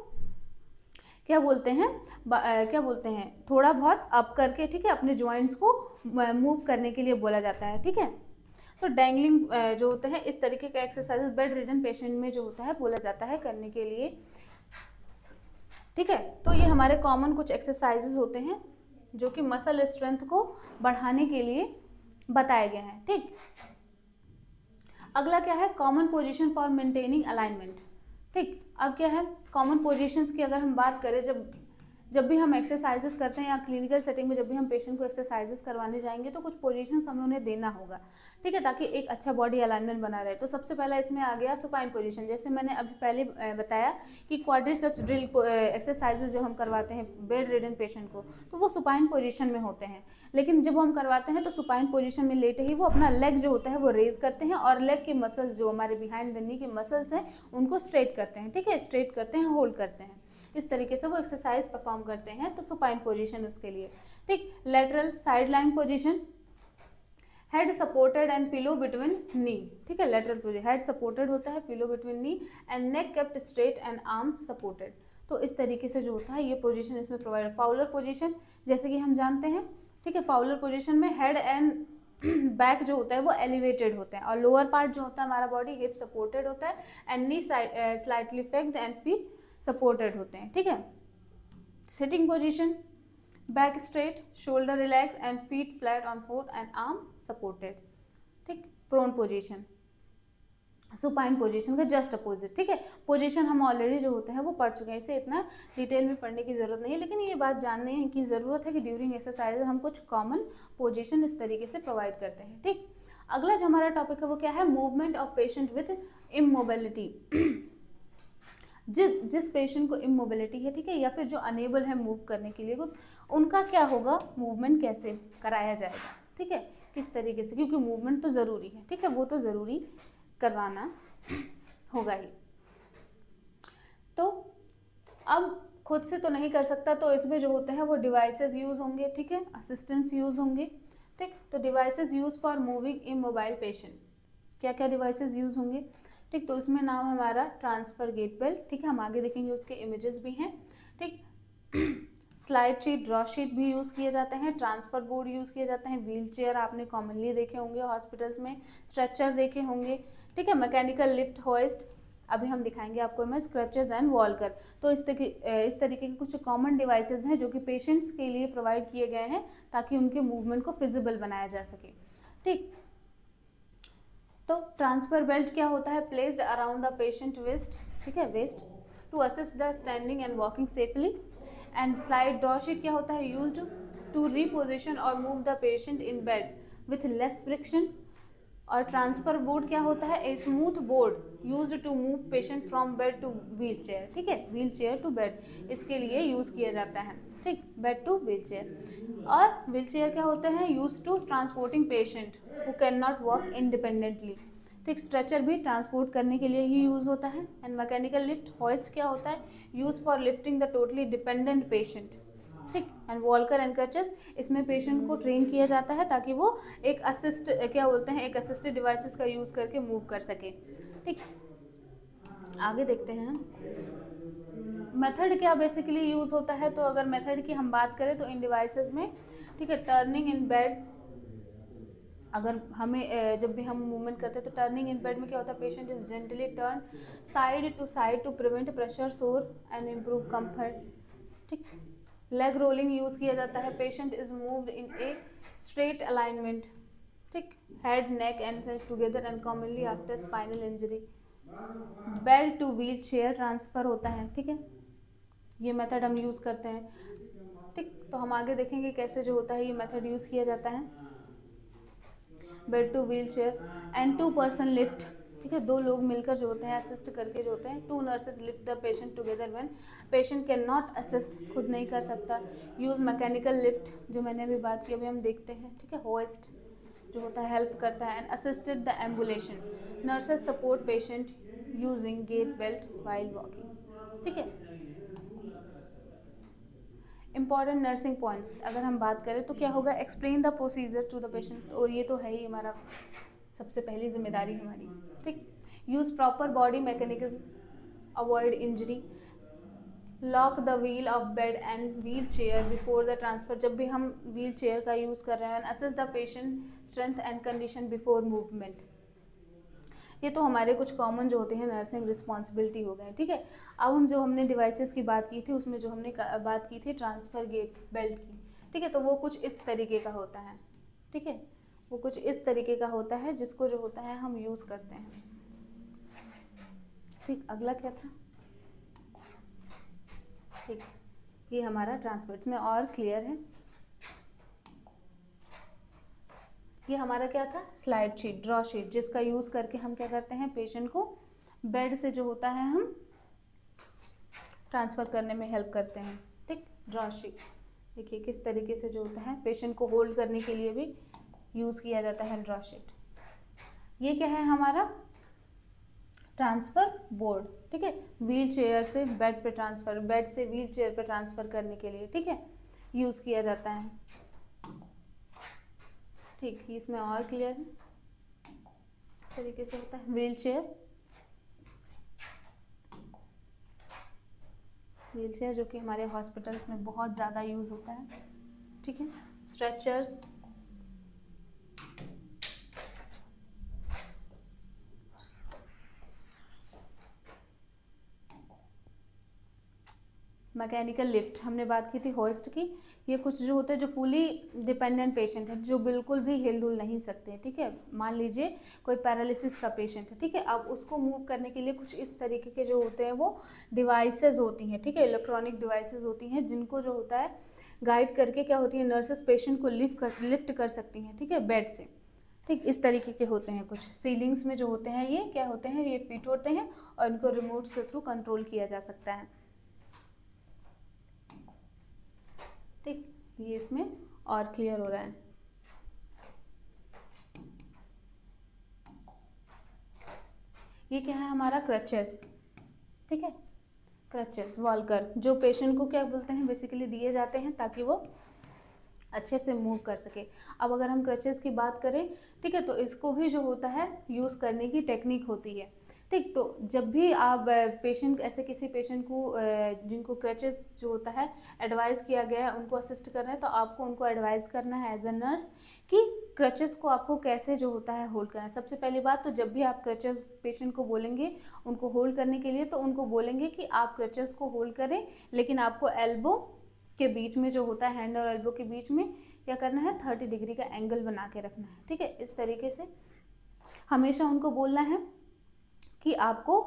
क्या बोलते हैं थोड़ा बहुत अप करके, ठीक है, अपने जॉइंट्स को मूव करने के लिए बोला जाता है, ठीक है। तो डैंगलिंग जो होता है, इस तरीके का एक्सरसाइज बेड रिडन पेशेंट में जो होता है बोला जाता है करने के लिए, ठीक है। तो ये हमारे कॉमन कुछ एक्सरसाइजेज होते हैं जो कि मसल स्ट्रेंथ को बढ़ाने के लिए बताए गए हैं, ठीक। अगला क्या है, common position for maintaining alignment, ठीक। अब क्या है, कॉमन पोजीशंस की अगर हम बात करें, जब भी हम एक्सरसाइजेस करते हैं या क्लिनिकल सेटिंग में जब भी हम पेशेंट को एक्सरसाइजेस करवाने जाएंगे तो कुछ पोजीशंस हमें उन्हें देना होगा, ठीक है, ताकि एक अच्छा बॉडी अलाइनमेंट बना रहे। तो सबसे पहला इसमें आ गया सुपाइन पोजीशन। जैसे मैंने अभी पहले बताया कि क्वाड्रिसेप्स ड्रिल एक्सरसाइजेज जब हम करवाते हैं बेड रिडन पेशेंट को, तो वो सुपाइन पोजीशन में होते हैं, लेकिन जब हम करवाते हैं तो सुपाइन पोजीशन में लेटे ही वो अपना लेग जो होता है वो रेज करते हैं, और लेग के मसल्स जो हमारे बिहाइंड द नी के मसल्स हैं उनको स्ट्रेट करते हैं, ठीक है, स्ट्रेट करते हैं, होल्ड करते हैं, इस तरीके से वो एक्सरसाइज परफॉर्म करते हैं। तो सुपाइन पोजीशन उसके लिए, ठीक। Lateral side line position, head supported and pillow between knee, ठीक है, लेटरल पोजीशन, हेड सपोर्टेड होता है, pillow between knee and neck kept straight and arms supported. तो इस तरीके से जो होता है ये पोजीशन इसमें प्रोवाइड। फाउलर पोजीशन, जैसे कि हम जानते हैं, ठीक है, फाउलर पोजीशन में हेड एंड बैक जो होता है वो एलिवेटेड होता है, और लोअर पार्ट जो होता है हमारा बॉडी हिप सपोर्टेड होता है, and knee slightly flexed and feet supported होते हैं, ठीक है। Sitting position, back straight, shoulder relax and feet flat on foot and arm supported, ठीक। प्रोन पोजीशन, सुपाइन पोजीशन का जस्ट अपोजिट, ठीक है। पोजीशन हम ऑलरेडी जो होते हैं वो पढ़ चुके हैं, इसे इतना डिटेल में पढ़ने की जरूरत नहीं है, लेकिन ये बात जानने की जरूरत है कि ड्यूरिंग एक्सरसाइज हम कुछ कॉमन पोजीशन इस तरीके से प्रोवाइड करते हैं, ठीक। अगला जो हमारा टॉपिक है वो क्या है, movement of patient with immobility. जिस पेशेंट को इमोबिलिटी है, ठीक है, या फिर जो अनेबल है मूव करने के लिए, उनका क्या होगा, मूवमेंट कैसे कराया जाएगा, ठीक है, किस तरीके से, क्योंकि मूवमेंट तो ज़रूरी है, ठीक है, वो तो ज़रूरी करवाना होगा ही। तो अब खुद से तो नहीं कर सकता, तो इसमें जो होते हैं वो डिवाइसेस यूज़ होंगे, ठीक है, असिस्टेंट्स यूज़ होंगे, ठीक। तो devices use for moving immobile patient, क्या क्या डिवाइसेस यूज़ होंगे, ठीक। तो इसमें नाम हमारा ट्रांसफर गेट बेल्ट, ठीक है, हम आगे देखेंगे, उसके इमेजेस भी हैं, ठीक। स्लाइड शीट, ड्रॉ शीट भी यूज़ किए जाते हैं, ट्रांसफर बोर्ड यूज़ किए जाते हैं, व्हील चेयर आपने कॉमनली देखे होंगे हॉस्पिटल्स में, स्ट्रेचर देखे होंगे, ठीक है, मैकेनिकल लिफ्ट, होइस्ट, अभी हम दिखाएंगे आपको इमेज, क्रचेज एंड वॉल्कर। तो इस तरीके के कुछ कॉमन डिवाइसेज हैं जो कि पेशेंट्स के लिए प्रोवाइड किए गए हैं ताकि उनके मूवमेंट को फिजिबल बनाया जा सके, ठीक। तो ट्रांसफर बेल्ट क्या होता है, placed around the patient waist, ठीक है, waist, to assist the standing and walking safely. And slide draw sheet क्या होता है, यूज्ड टू रीपोजिशन और move the patient in bed with less friction. और ट्रांसफर बोर्ड क्या होता है, a smooth board used to move patient from bed to wheelchair, ठीक है, व्हील चेयर टू बेड, इसके लिए यूज किया जाता है, ठीक, बेड टू व्हील चेयर। और व्हील चेयर क्या होते हैं, use to transporting patient who can not walk independently, ठीक। स्ट्रेचर भी ट्रांसपोर्ट करने के लिए ही यूज होता है। एंड मैकेनिकल लिफ्ट, होइस्ट क्या होता है, use for lifting the totally dependent patient, ठीक। एंड वॉल्कर एंड क्रचेस, इसमें पेशेंट को ट्रेन किया जाता है ताकि वो एक एक असिस्टेड डिवाइसेस का यूज करके मूव कर सके, ठीक। आगे देखते हैं मेथड क्या बेसिकली यूज होता है। तो अगर मेथड की हम बात करें तो इन डिवाइसेस में, ठीक है, टर्निंग इन बेड, अगर हमें जब भी हम मूवमेंट करते हैं तो टर्निंग इन बेड में क्या होता है, patient is gently turn side to prevent pressure sore and improve comfort, ठीक। लेग रोलिंग यूज किया जाता है, patient is moved in a straight alignment, ठीक, head neck and together and commonly after spinal injury. Bed to wheelchair transfer होता है, ठीक है, ये मेथड हम यूज़ करते हैं। ठीक, तो हम आगे देखेंगे कैसे जो होता है ये मेथड यूज़ किया जाता है। Bed to wheel chair and 2 person lift, ठीक है, 2 लोग मिलकर जो होते हैं असिस्ट करके जो होते हैं। 2 nurses lift the patient together when patient can not assist, खुद नहीं कर सकता। यूज़ मैकेनिकल लिफ्ट, जो मैंने अभी बात की, अभी हम देखते हैं, ठीक है। होइस्ट जो होता है हेल्प करता है। And assisted the ambulation, nurses support patient using gait belt while walking, ठीक है। इंपॉर्टेंट नर्सिंग पॉइंट्स अगर हम बात करें तो क्या होगा, explain the procedure to the patient, तो ये तो है ही हमारा सबसे पहली जिम्मेदारी हमारी, ठीक। Use proper body mechanism, avoid injury. Lock the wheel of bed and wheel chair before the transfer, जब भी हम व्हील चेयर का यूज़ कर रहे हैं। Assess the patient strength and condition before movement. ये तो हमारे कुछ कॉमन जो होते हैं नर्सिंग रिस्पॉन्सिबिलिटी हो गए, ठीक है। अब हम जो हमने डिवाइसेस की बात की थी उसमें जो हमने बात की थी ट्रांसफ़र गेट बेल्ट की, ठीक है, तो वो कुछ इस तरीके का होता है, ठीक है, वो कुछ इस तरीके का होता है जिसको जो होता है हम यूज़ करते हैं, ठीक। अगला क्या था, ठीक, ये हमारा ट्रांसफर, इसमें और क्लियर है। ये हमारा क्या था, स्लाइड शीट, ड्रॉ शीट, जिसका यूज़ करके हम क्या करते हैं, पेशेंट को बेड से जो होता है हम ट्रांसफ़र करने में हेल्प करते हैं, ठीक। ड्रॉ शीट देखिए किस तरीके से जो होता है पेशेंट को होल्ड करने के लिए भी यूज़ किया जाता है ड्रॉ शीट। ये क्या है हमारा ट्रांसफ़र बोर्ड, ठीक है, व्हील चेयर से बेड पे ट्रांसफ़र, बेड से व्हील चेयर पे ट्रांसफ़र करने के लिए, ठीक है, यूज़ किया जाता है, ठीक। इसमें और क्लियर है, इस तरीके से होता है व्हील चेयर, व्हील चेयर जो कि हमारे हॉस्पिटल्स में बहुत ज़्यादा यूज़ होता है, ठीक है। स्ट्रेचर्स, मैकेनिकल लिफ्ट हमने बात की थी होइस्ट की। ये कुछ जो होते हैं जो फुली डिपेंडेंट पेशेंट है, जो बिल्कुल भी हिल डुल नहीं सकते, ठीक है। मान लीजिए कोई पैरालिसिस का पेशेंट है, ठीक है, अब उसको मूव करने के लिए कुछ इस तरीके के जो होते हैं वो डिवाइसेस होती हैं, ठीक है, इलेक्ट्रॉनिक डिवाइसेस होती हैं जिनको जो होता है गाइड करके क्या होती है नर्सेस पेशेंट को लिफ्ट कर सकती हैं, ठीक है, बेड से, ठीक। इस तरीके के होते हैं कुछ सीलिंग्स में जो होते हैं, ये क्या होते हैं, ये फिट होते हैं और इनको रिमोट से थ्रू कंट्रोल किया जा सकता है, ठीक। ये इसमें और क्लियर हो रहा है। ये क्या है हमारा क्रचेस, ठीक है, क्रचेस वॉल्कर जो पेशेंट को क्या बोलते हैं बेसिकली दिए जाते हैं ताकि वो अच्छे से मूव कर सके। अब अगर हम क्रचेस की बात करें, ठीक है, तो इसको भी जो होता है यूज़ करने की टेक्निक होती है, ठीक। तो जब भी आप पेशेंट ऐसे किसी पेशेंट को जिनको क्रचेस जो होता है एडवाइस किया गया है उनको असिस्ट कर रहे हैं, तो आपको उनको एडवाइस करना है एज अ नर्स कि क्रचेस को आपको कैसे जो होता है होल्ड करना है। सबसे पहली बात तो जब भी आप क्रचेस पेशेंट को बोलेंगे उनको होल्ड करने के लिए, तो उनको बोलेंगे कि आप क्रचेस को होल्ड करें, लेकिन आपको एल्बो के बीच में जो होता है हैंड और एल्बो के बीच में क्या करना है 30 डिग्री का एंगल बना के रखना है, ठीक है। इस तरीके से हमेशा उनको बोलना है कि आपको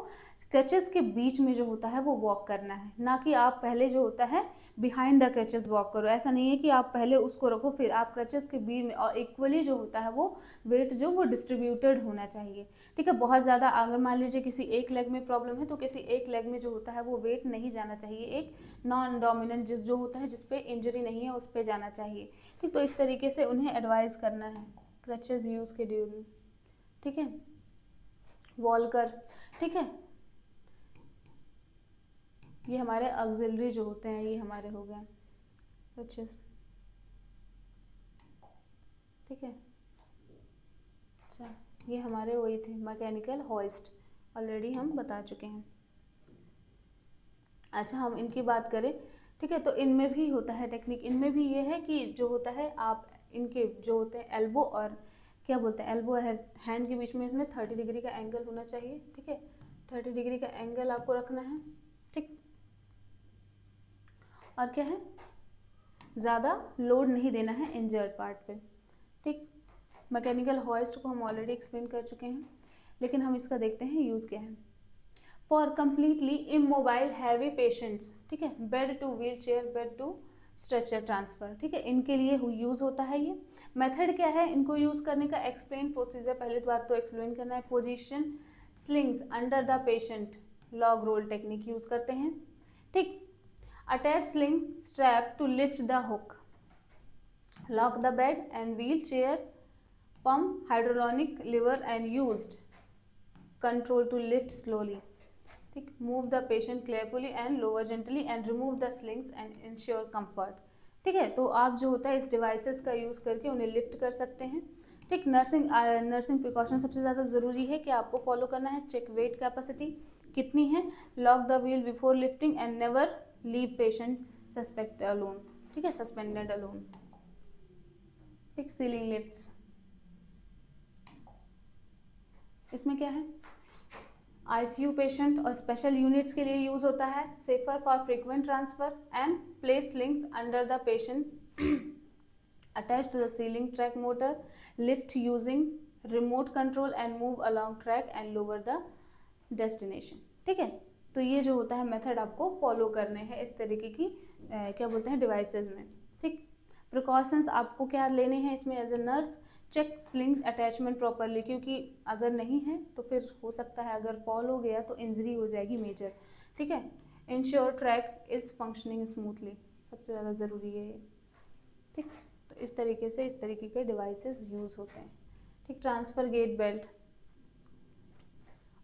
क्रचेस के बीच में जो होता है वो वॉक करना है, ना कि आप पहले जो होता है बिहाइंड द क्रचेस वॉक करो। ऐसा नहीं है कि आप पहले उसको रखो फिर आप क्रचेस के बीच में, और इक्वली जो होता है वो वेट जो वो डिस्ट्रीब्यूटेड होना चाहिए, ठीक है। बहुत ज़्यादा अगर मान लीजिए किसी एक लेग में प्रॉब्लम है तो किसी एक लेग में जो होता है वो वेट नहीं जाना चाहिए, एक नॉन डोमिनेंट जिस जो होता है जिस पे इंजरी नहीं है उस पर जाना चाहिए, ठीक। तो इस तरीके से उन्हें एडवाइस करना है क्रचेस यूज़ के ड्यूरिंग, ठीक है। वॉल्कर, ठीक है, ये हमारे ऑक्सिलरी जो होते हैं ये हमारे हो गए क्रचेस, ठीक है। अच्छा, ये हमारे वही थे मैकेनिकल होइस्ट, ऑलरेडी हम बता चुके हैं। अच्छा, हम इनकी बात करें, ठीक है, तो इनमें भी होता है टेक्निक, इनमें भी ये है कि जो होता है आप इनके जो होते हैं एल्बो और क्या बोलते हैं एल्बो हैंड के बीच में इसमें 30 डिग्री का एंगल होना चाहिए, ठीक है, 30 डिग्री का एंगल आपको रखना है, ठीक। और क्या है ज़्यादा लोड नहीं देना है इंजर्ड पार्ट पे, ठीक। मैकेनिकल हॉइस्ट को हम ऑलरेडी एक्सप्लेन कर चुके हैं, लेकिन हम इसका देखते हैं यूज़ क्या है। For completely immobile heavy patients, ठीक है, bed to wheel chair, bed to stretcher transfer, ठीक है, इनके लिए यूज़ होता है ये। मेथड क्या है इनको यूज़ करने का, एक्सप्लेन प्रोसीजर, पहले तो बात तो एक्सप्लेन करना है। Position slings under the patient, log roll technique use करते हैं, ठीक। Attach sling strap to lift the hook, lock the bed and wheelchair, pump hydraulic lever and used control to lift slowly, ठीक। move the patient carefully and lower gently and remove the slings and ensure comfort, ठीक है। तो आप जो होता है इस devices का यूज़ करके उन्हें लिफ्ट कर सकते हैं, ठीक। नर्सिंग प्रिकॉशन सबसे ज़्यादा ज़रूरी है कि आपको फॉलो करना है। चेक वेट कैपेसिटी कितनी है, lock the wheel before lifting and never leave patient suspect alone, ठीक है, सस्पेंडेड अलोन, ठीक। सीलिंग लिफ्ट्स, इसमें क्या है, आईसीयू पेशेंट और स्पेशल यूनिट्स के लिए यूज होता है। Safer for frequent transfer and place slings under the patient attach to the ceiling track motor, lift using remote control and move along track and lower the destination, ठीक है। तो ये जो होता है मेथड आपको फॉलो करने हैं इस तरीके की क्या बोलते हैं डिवाइसेस में, ठीक। प्रिकॉशंस आपको क्या लेने हैं इसमें as a nurse, check sling attachment properly, क्योंकि अगर नहीं है तो फिर हो सकता है अगर फॉल हो गया तो इंजरी हो जाएगी मेजर, ठीक है। Ensure track is functioning smoothly, सबसे ज़्यादा ज़रूरी है ये, ठीक। तो इस तरीके से इस तरीके के डिवाइसेस यूज़ होते हैं, ठीक। ट्रांसफ़र गेट बेल्ट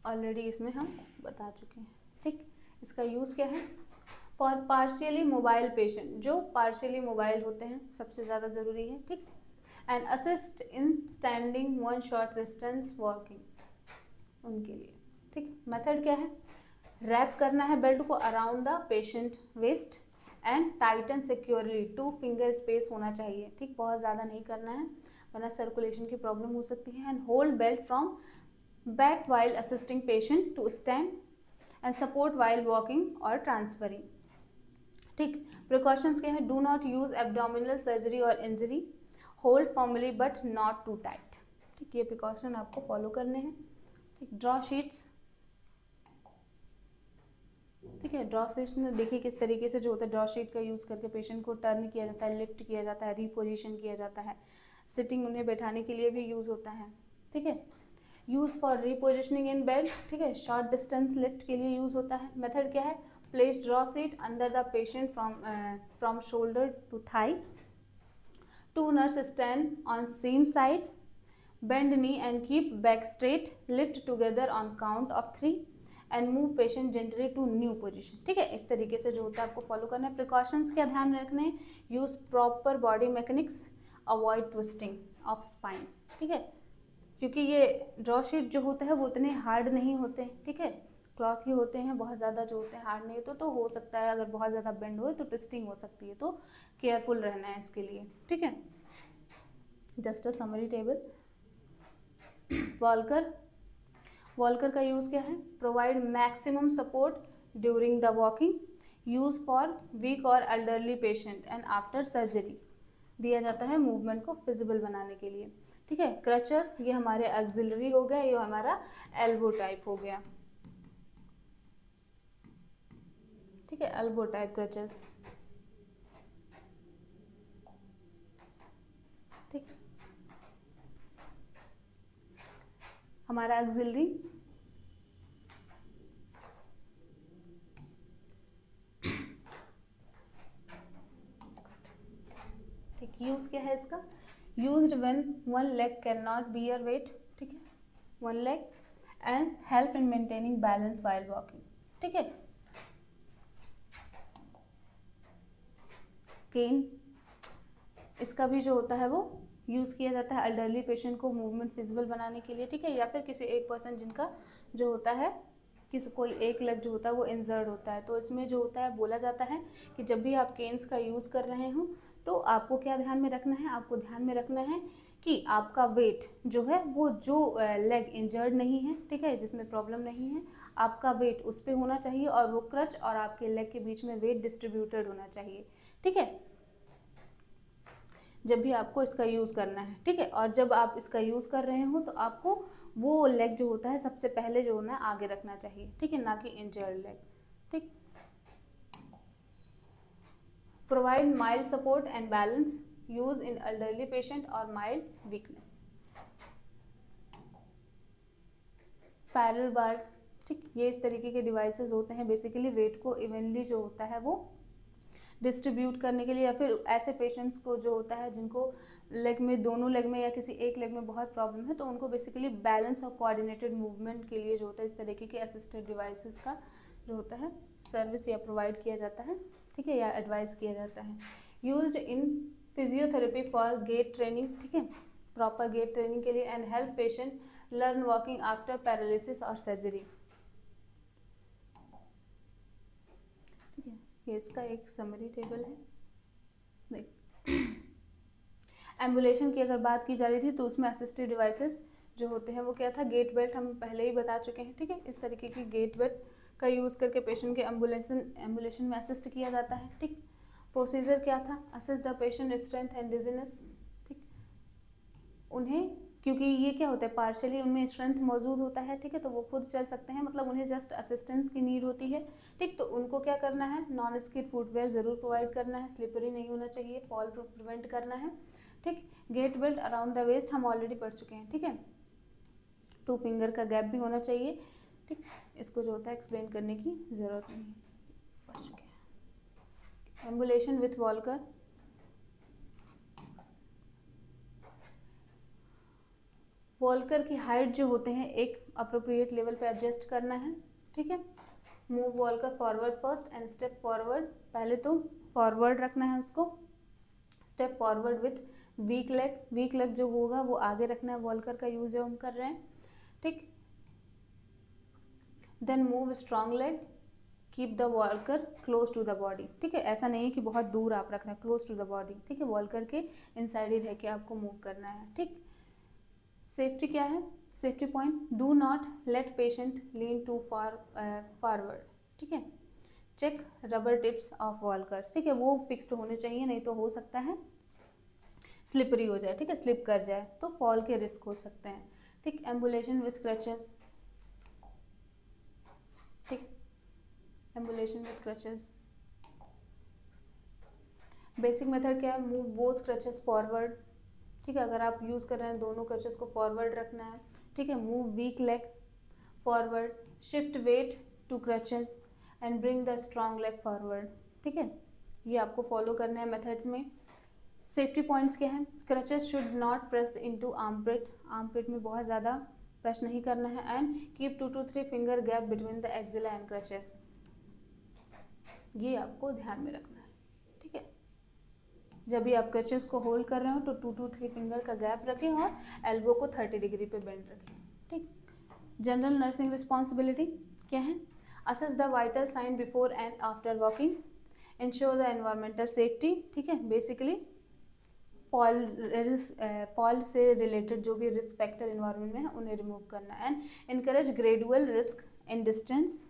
ऑलरेडी इसमें हम बता चुके हैं, ठीक। इसका यूज़ क्या है, फॉर पार्शियली मोबाइल पेशेंट, जो पार्शियली मोबाइल होते हैं सबसे ज़्यादा ज़रूरी है, ठीक। And assist in standing one short distance walking, उनके लिए, ठीक। मेथड क्या है, रैप करना है बेल्ट को around the patient waist and tighten securely, 2 finger space होना चाहिए, ठीक। बहुत ज़्यादा नहीं करना है वरना सर्कुलेशन की प्रॉब्लम हो सकती है। And hold belt from back while assisting patient to stand and support while walking और ट्रांसफरिंग, ठीक। प्रिकॉशंस क्या है, do not use abdominal surgery और injury, hold formally but not too tight, ठीक। ये प्रिकॉशन आपको फॉलो करने हैं, ठीक। ड्रॉ शीट्स, ठीक है। ड्रॉ शीट में देखिए किस तरीके से जो होता है ड्रॉ शीट का यूज़ करके पेशेंट को टर्न किया जाता है, लिफ्ट किया जाता है, रीपोजिशन किया जाता है, सिटिंग उन्हें बैठाने के लिए भी यूज़ होता है, ठीक है। Use for repositioning in bed, ठीक है, शॉर्ट डिस्टेंस लिफ्ट के लिए यूज़ होता है। मेथड क्या है, place draw sheet under the patient from shoulder to thigh, 2 nurse stand on same side, bend knee and keep back straight, lift together on count of 3 and move patient gently to new position, ठीक है। इस तरीके से जो होता है आपको follow करना है। प्रिकॉशंस क्या ध्यान रखने हैं, use proper body mechanics, avoid twisting of spine, ठीक है, क्योंकि ये ड्रॉ शीट जो होता है वो इतने हार्ड नहीं होते, ठीक है, क्लॉथ ही होते हैं, बहुत ज़्यादा जो होते हैं हार्ड नहीं तो हो सकता है अगर बहुत ज़्यादा बेंड हो तो ट्विस्टिंग हो सकती है, तो केयरफुल रहना है इसके लिए, ठीक है। Just a summary table. Walker का यूज़ क्या है, provide maximum support during the walking, use for weak और elderly patient and after surgery, दिया जाता है मूवमेंट को फिजिबल बनाने के लिए, ठीक है। क्रचेस ये हमारे ऑक्सिलरी हो गया, ये हमारा एल्बो टाइप हो गया, ठीक है, एल्बो टाइप क्रचेस, ठीक। हमारा ऑक्सिलरी ठीक, यूज क्या है इसका, used when one leg can not bear weight, ठीक है, one leg and help in maintaining balance while walking, ठीक है। केन, इसका भी जो होता है वो यूज़ किया जाता है एल्डरली पेशेंट को मूवमेंट फिजिबल बनाने के लिए, ठीक है, या फिर किसी एक पर्सन जिनका जो होता है किसी कोई एक लेग जो होता है वो इंजर्ड होता है, तो इसमें जो होता है बोला जाता है कि जब भी आप केन्स का यूज़ कर रहे हो तो आपको क्या ध्यान में रखना है, आपको ध्यान में रखना है कि आपका वेट जो है वो जो लेग इंजर्ड नहीं है, ठीक है, जिसमें प्रॉब्लम नहीं है, आपका वेट उस पर होना चाहिए और वो क्रच और आपके लेग के बीच में वेट डिस्ट्रीब्यूटेड होना चाहिए, ठीक है। जब भी आपको इसका यूज़ करना है, ठीक है। और जब आप इसका यूज़ कर रहे हो तो आपको वो लेग जो होता है सबसे पहले जो होना है आगे रखना चाहिए, ठीक है, ना कि इंजर्ड लेग, ठीक। Provide mild support and balance, use in elderly patient और माइल्ड वीकनेस। पैरल बार्स, ठीक, ये इस तरीके के डिवाइसेस होते हैं बेसिकली वेट को इवनली जो होता है वो डिस्ट्रीब्यूट करने के लिए, या फिर ऐसे पेशेंट्स को जो होता है जिनको लेग में, दोनों लेग में या किसी एक लेग में बहुत प्रॉब्लम है, तो उनको बेसिकली बैलेंस और कोऑर्डिनेटेड मूवमेंट के लिए जो होता है इस तरीके के असिस्टेड डिवाइसेस का जो होता है सर्विस या प्रोवाइड किया जाता है, ठीक है, या एडवाइस किया जाता है। Used in physiotherapy for gait training, ठीक है, प्रॉपर गेट ट्रेनिंग के लिए, and help patient learn walking after paralysis और सर्जरी। ये इसका एक समरी टेबल है। एम्बुलेशन की अगर बात की जा रही थी तो उसमें असिस्टिव डिवाइसेस जो होते हैं वो क्या था, गेट बेल्ट हम पहले ही बता चुके हैं, ठीक है। इस तरीके की गेट बेल्ट का यूज़ करके पेशेंट के एम्बुलेशन में असिस्ट किया जाता है, ठीक। प्रोसीजर क्या था, assist the patient strength and dizziness, ठीक। उन्हें, क्योंकि ये क्या होता है पार्शियली उनमें स्ट्रेंथ मौजूद होता है, ठीक है, तो वो खुद चल सकते हैं, मतलब उन्हें जस्ट असिस्टेंस की नीड होती है, ठीक। तो उनको क्या करना है, नॉन स्किड फुटवेयर ज़रूर प्रोवाइड करना है, स्लिपरी नहीं होना चाहिए, फॉल प्रिवेंट करना है, ठीक। Gait belt around the waist हम ऑलरेडी पढ़ चुके हैं, ठीक है। 2 फिंगर का गैप भी होना चाहिए, ठीक। इसको जो होता है एक्सप्लेन करने की ज़रूरत नहीं, पढ़ चुके हैं। एम्बुलेशन विथ वॉल्कर, वॉल्कर की हाइट जो होते हैं एक अप्रोप्रिएट लेवल पे एडजस्ट करना है, ठीक है। Move walker forward first and step forward, पहले तो फॉरवर्ड रखना है उसको, step forward with weak leg, weak leg जो होगा वो आगे रखना है, वॉल्कर का यूज जो हम कर रहे हैं, ठीक। Then move strong leg, keep the walker close to the body, ठीक है, ऐसा नहीं है कि बहुत दूर आप रख रहे हैं, क्लोज टू द बॉडी, ठीक है, वॉल्कर के इनसाइड ही रह के आपको मूव करना है, ठीक। सेफ्टी क्या है, safety point, do not let patient lean to forward, ठीक है। Check rubber tips of walkers, ठीक है, वो फिक्स्ड होने चाहिए, नहीं तो हो सकता है स्लिपरी हो जाए, ठीक है, स्लिप कर जाए तो फॉल के रिस्क हो सकते हैं, ठीक। एम्बुलेशन विथ क्रचेस, ठीक, ambulation with crutches, basic method क्या है, मूव बोथ क्रचेस फॉरवर्ड, ठीक है, अगर आप यूज़ कर रहे हैं दोनों क्रचेस को फॉरवर्ड रखना है, ठीक है। Move weak leg forward, shift weight to crutches and bring the strong leg forward, ठीक है, ये आपको फॉलो करना है मेथड्स में। सेफ्टी पॉइंट्स क्या है, crutches should not press into armpit, armpit में बहुत ज़्यादा प्रेस नहीं करना है, and keep 2 to 3 finger gap between the axilla and crutches, ये आपको ध्यान में रखना है, ठीक है। जब भी आप क्रचेस को होल्ड कर रहे हो तो 2 to 3 फिंगर का गैप रखें और एल्बो को 30 डिग्री पे बेंड रखें, ठीक। जनरल नर्सिंग रिस्पॉन्सिबिलिटी क्या है, assess the vital sign before and after walking, ensure the environmental safety, ठीक है, बेसिकली फॉल से रिलेटेड जो भी रिस्क फैक्टर इन्वायरमेंट में है उन्हें रिमूव करना, and encourage gradual risk in distance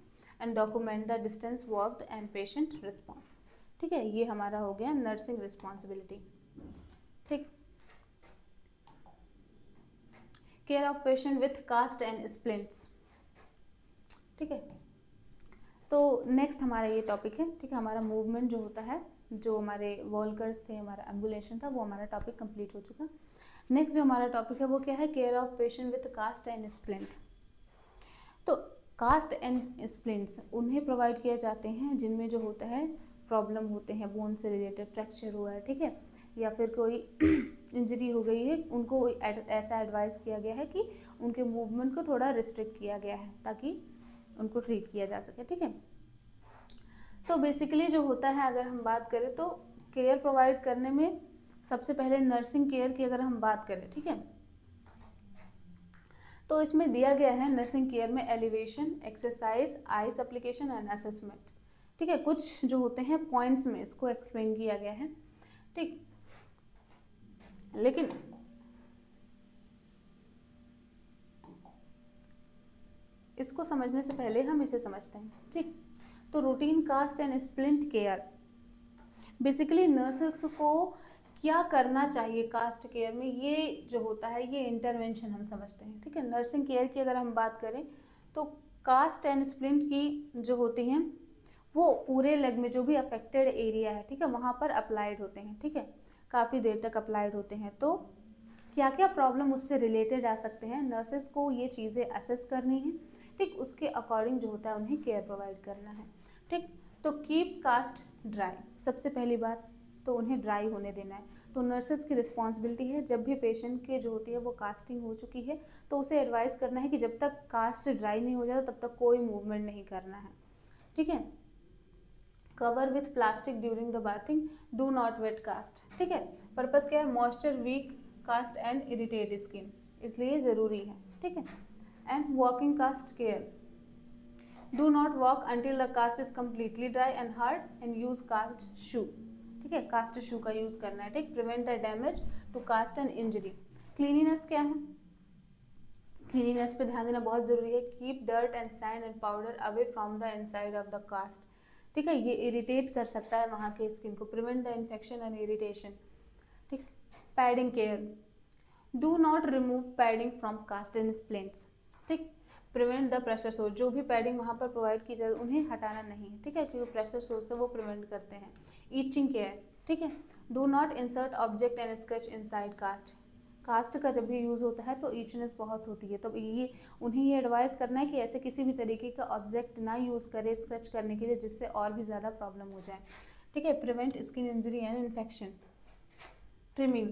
and document the distance walked and patient response, ठीक है, ये हमारा हो गया नर्सिंग रिस्पॉन्सिबिलिटी, ठीक। Care of patient with cast and splints, ठीक है। तो नेक्स्ट हमारा ये टॉपिक है, ठीक है, हमारा मूवमेंट जो होता है, जो हमारे वॉल्कर्स थे, हमारा एम्बुलेशन था, वो हमारा टॉपिक कंप्लीट हो चुका। नेक्स्ट जो हमारा टॉपिक है वो क्या है, care of patient with cast and splint. तो कास्ट एंड स्प्लिंट्स उन्हें प्रोवाइड किए जाते हैं जिनमें जो होता है प्रॉब्लम होते हैं बोन से रिलेटेड, फ्रैक्चर हुआ है, ठीक है, या फिर कोई इंजरी हो गई है, उनको ऐसा एडवाइस किया गया है कि उनके मूवमेंट को थोड़ा रिस्ट्रिक्ट किया गया है ताकि उनको ट्रीट किया जा सके, ठीक है। तो बेसिकली जो होता है अगर हम बात करें तो केयर प्रोवाइड करने में सबसे पहले नर्सिंग केयर की अगर हम बात करें, ठीक है, तो इसमें दिया गया है नर्सिंग केयर में elevation, exercise, ice application and assessment, ठीक है, कुछ जो होते हैं पॉइंट्स में इसको एक्सप्लेन किया गया है, ठीक। लेकिन इसको समझने से पहले हम इसे समझते हैं, ठीक। तो routine cast and splint care, basically nurses को क्या करना चाहिए कास्ट केयर में, ये जो होता है ये इंटरवेंशन हम समझते हैं, ठीक है। नर्सिंग केयर की अगर हम बात करें तो कास्ट एंड स्प्लिंट की जो होती हैं वो पूरे लेग में जो भी अफेक्टेड एरिया है, ठीक है, वहाँ पर अप्लाइड होते हैं, ठीक है, काफ़ी देर तक अप्लाइड होते हैं। तो क्या क्या प्रॉब्लम उससे रिलेटेड आ सकते हैं, नर्सेस को ये चीज़ें असेस करनी है, ठीक, उसके अकॉर्डिंग जो होता है उन्हें केयर प्रोवाइड करना है, ठीक। तो कीप कास्ट ड्राई, सबसे पहली बात तो उन्हें ड्राई होने देना है। तो नर्सेस की रिस्पॉन्सिबिलिटी है, जब भी पेशेंट के जो होती है वो कास्टिंग हो चुकी है तो उसे एडवाइस करना है कि जब तक कास्ट ड्राई नहीं हो जाता तब तक कोई मूवमेंट नहीं करना है, ठीक है। Cover with plastic during the bathing, do not wet cast, ठीक है। पर्पस क्या है, moisture weak cast and irritate skin, इसलिए ज़रूरी है, ठीक है। And walking cast care, do not walk until the cast is completely dry and hard and use cast shoe, ठीक है, कास्ट शू का यूज़ करना है, ठीक। Prevent the damage to cast and injury. Cleanliness क्या है, क्लीनिनेस पे ध्यान देना बहुत ज़रूरी है। Keep dirt and sand and powder away from the inside of the cast, ठीक है, ये इरिटेट कर सकता है वहाँ के स्किन को। Prevent the infection and irritation, ठीक। Padding care, do not remove padding from cast and splints, ठीक। प्रिवेंट द प्रेशर सोर्स, जो भी पैडिंग वहाँ पर प्रोवाइड की जाए उन्हें हटाना नहीं है, ठीक है, क्योंकि प्रेशर सोर्स है वो प्रिवेंट करते हैं। ईचिंग केयर, ठीक है, do not insert object and scratch inside cast, cast का जब भी यूज़ होता है तो ईचनेस बहुत होती है, तो ये उन्हें ये एडवाइस करना है कि ऐसे किसी भी तरीके का ऑब्जेक्ट ना यूज़ करे स्क्रैच करने के लिए जिससे और भी ज़्यादा प्रॉब्लम हो जाए, ठीक है। Prevent skin injury and infection. Trimming,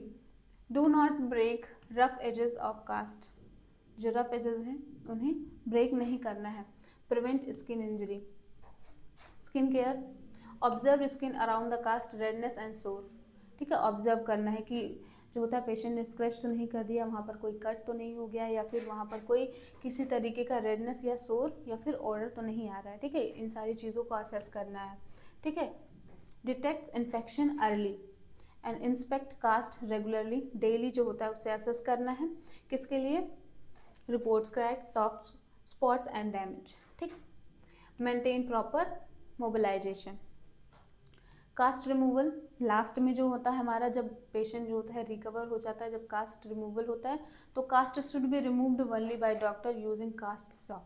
do not break rough edges of cast, जो रफ एजेस हैं उन्हें ब्रेक नहीं करना है। Prevent skin injury. Skin care, observe skin around the cast redness and sore, ठीक है, ऑब्जर्व करना है कि जो होता है पेशेंट ने स्क्रैच तो नहीं कर दिया, वहाँ पर कोई कट तो नहीं हो गया, या फिर वहाँ पर कोई किसी तरीके का रेडनेस या सोर या फिर ऑर्डर तो नहीं आ रहा है, ठीक है, इन सारी चीज़ों को असेस करना है, ठीक है। Detect infection early and inspect cast regularly, daily जो होता है उसे असेस करना है, किसके लिए, reports crack soft spots and damage, ठीक। Maintain proper mobilisation. Cast removal last में जो होता है हमारा, जब पेशेंट जो होता है रिकवर हो जाता है, जब कास्ट रिमूवल होता है तो cast should be removed only by doctor using cast saw,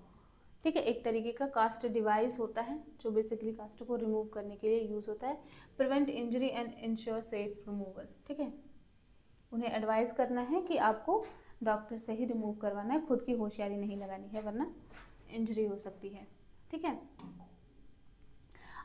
ठीक है, एक तरीके का कास्ट डिवाइस होता है जो बेसिकली कास्ट को रिमूव करने के लिए यूज़ होता है। Prevent injury and ensure safe removal, ठीक है, उन्हें एडवाइस करना है कि आपको डॉक्टर से ही रिमूव करवाना है, खुद की होशियारी नहीं लगानी है वरना इंजरी हो सकती है, ठीक है।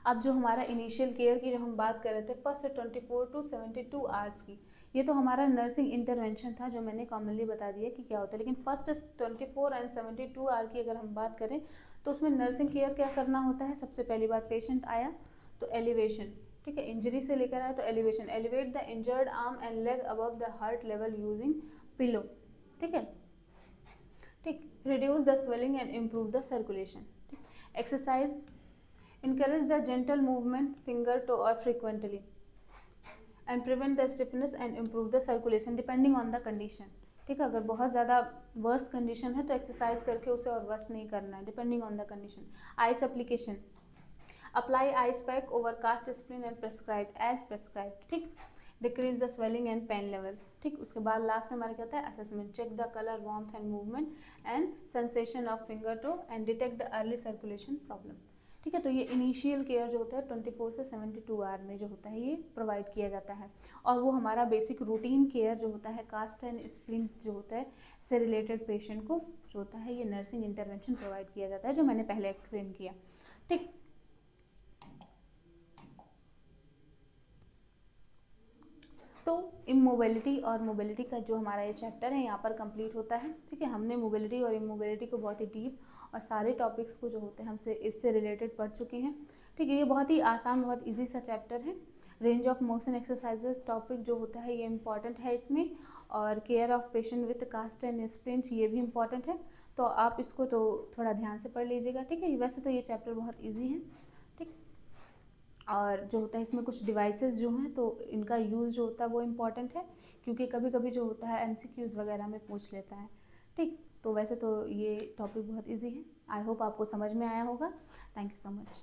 अब जो हमारा इनिशियल केयर की जो हम बात कर रहे थे फर्स्ट 24 to 72 आवर्स की, ये तो हमारा नर्सिंग इंटरवेंशन था जो मैंने कॉमनली बता दिया कि क्या होता है। लेकिन फर्स्ट 24 एंड 72 आवर की अगर हम बात करें तो उसमें नर्सिंग केयर क्या करना होता है, सबसे पहली बात पेशेंट आया तो एलिवेशन, ठीक है, इंजरी से लेकर आया तो elevation, elevate the injured arm and leg above the heart level using pillow, ठीक है, ठीक। Reduce the swelling and improve the circulation, exercise, encourage the gentle movement finger to or frequently and prevent the stiffness and improve the circulation depending on the condition, ठीक है, अगर बहुत ज़्यादा worst condition है तो एक्सरसाइज करके उसे और वर्स्ट नहीं करना है, depending on the condition. Ice application, apply ice pack over cast splint and prescribed as prescribed, ठीक। Decrease the swelling and pain level, ठीक। उसके बाद लास्ट में हमारा क्या होता है assessment, check the colour warmth and movement and sensation of finger toe and detect the early circulation problem, ठीक है। तो ये इनिशियल केयर जो होता है 24 से 72 आवर में जो होता है ये प्रोवाइड किया जाता है, और वो हमारा बेसिक रूटीन केयर जो होता है कास्ट एंड स्प्लिंट जो होता है से रिलेटेड पेशेंट को जो होता है ये नर्सिंग इंटरवेंशन प्रोवाइड किया जाता है जो मैंने पहले एक्सप्लेन किया, ठीक। तो इमोबिलिटी और मोबिलिटी का जो हमारा ये चैप्टर है यहाँ पर कंप्लीट होता है, ठीक है। हमने मोबिलिटी और इमोबिलिटी को बहुत ही डीप और सारे टॉपिक्स को जो होते हैं हमसे इससे रिलेटेड पढ़ चुके हैं, ठीक है। ये बहुत ही आसान बहुत इजी सा चैप्टर है। Range of motion exercises topic जो होता है ये इंपॉर्टेंट है इसमें, और care of patient with cast and splint ये भी इंपॉर्टेंट है, तो आप इसको तो थोड़ा ध्यान से पढ़ लीजिएगा, ठीक है। वैसे तो ये चैप्टर बहुत ईजी है, ठीक। और जो होता है इसमें कुछ डिवाइसेस जो हैं तो इनका यूज़ जो होता है वो इम्पॉर्टेंट है, क्योंकि कभी कभी जो होता है एमसीक्यूज़ वगैरह में पूछ लेता है, ठीक। तो वैसे तो ये टॉपिक बहुत इजी है। आई होप आपको समझ में आया होगा। Thank you so much.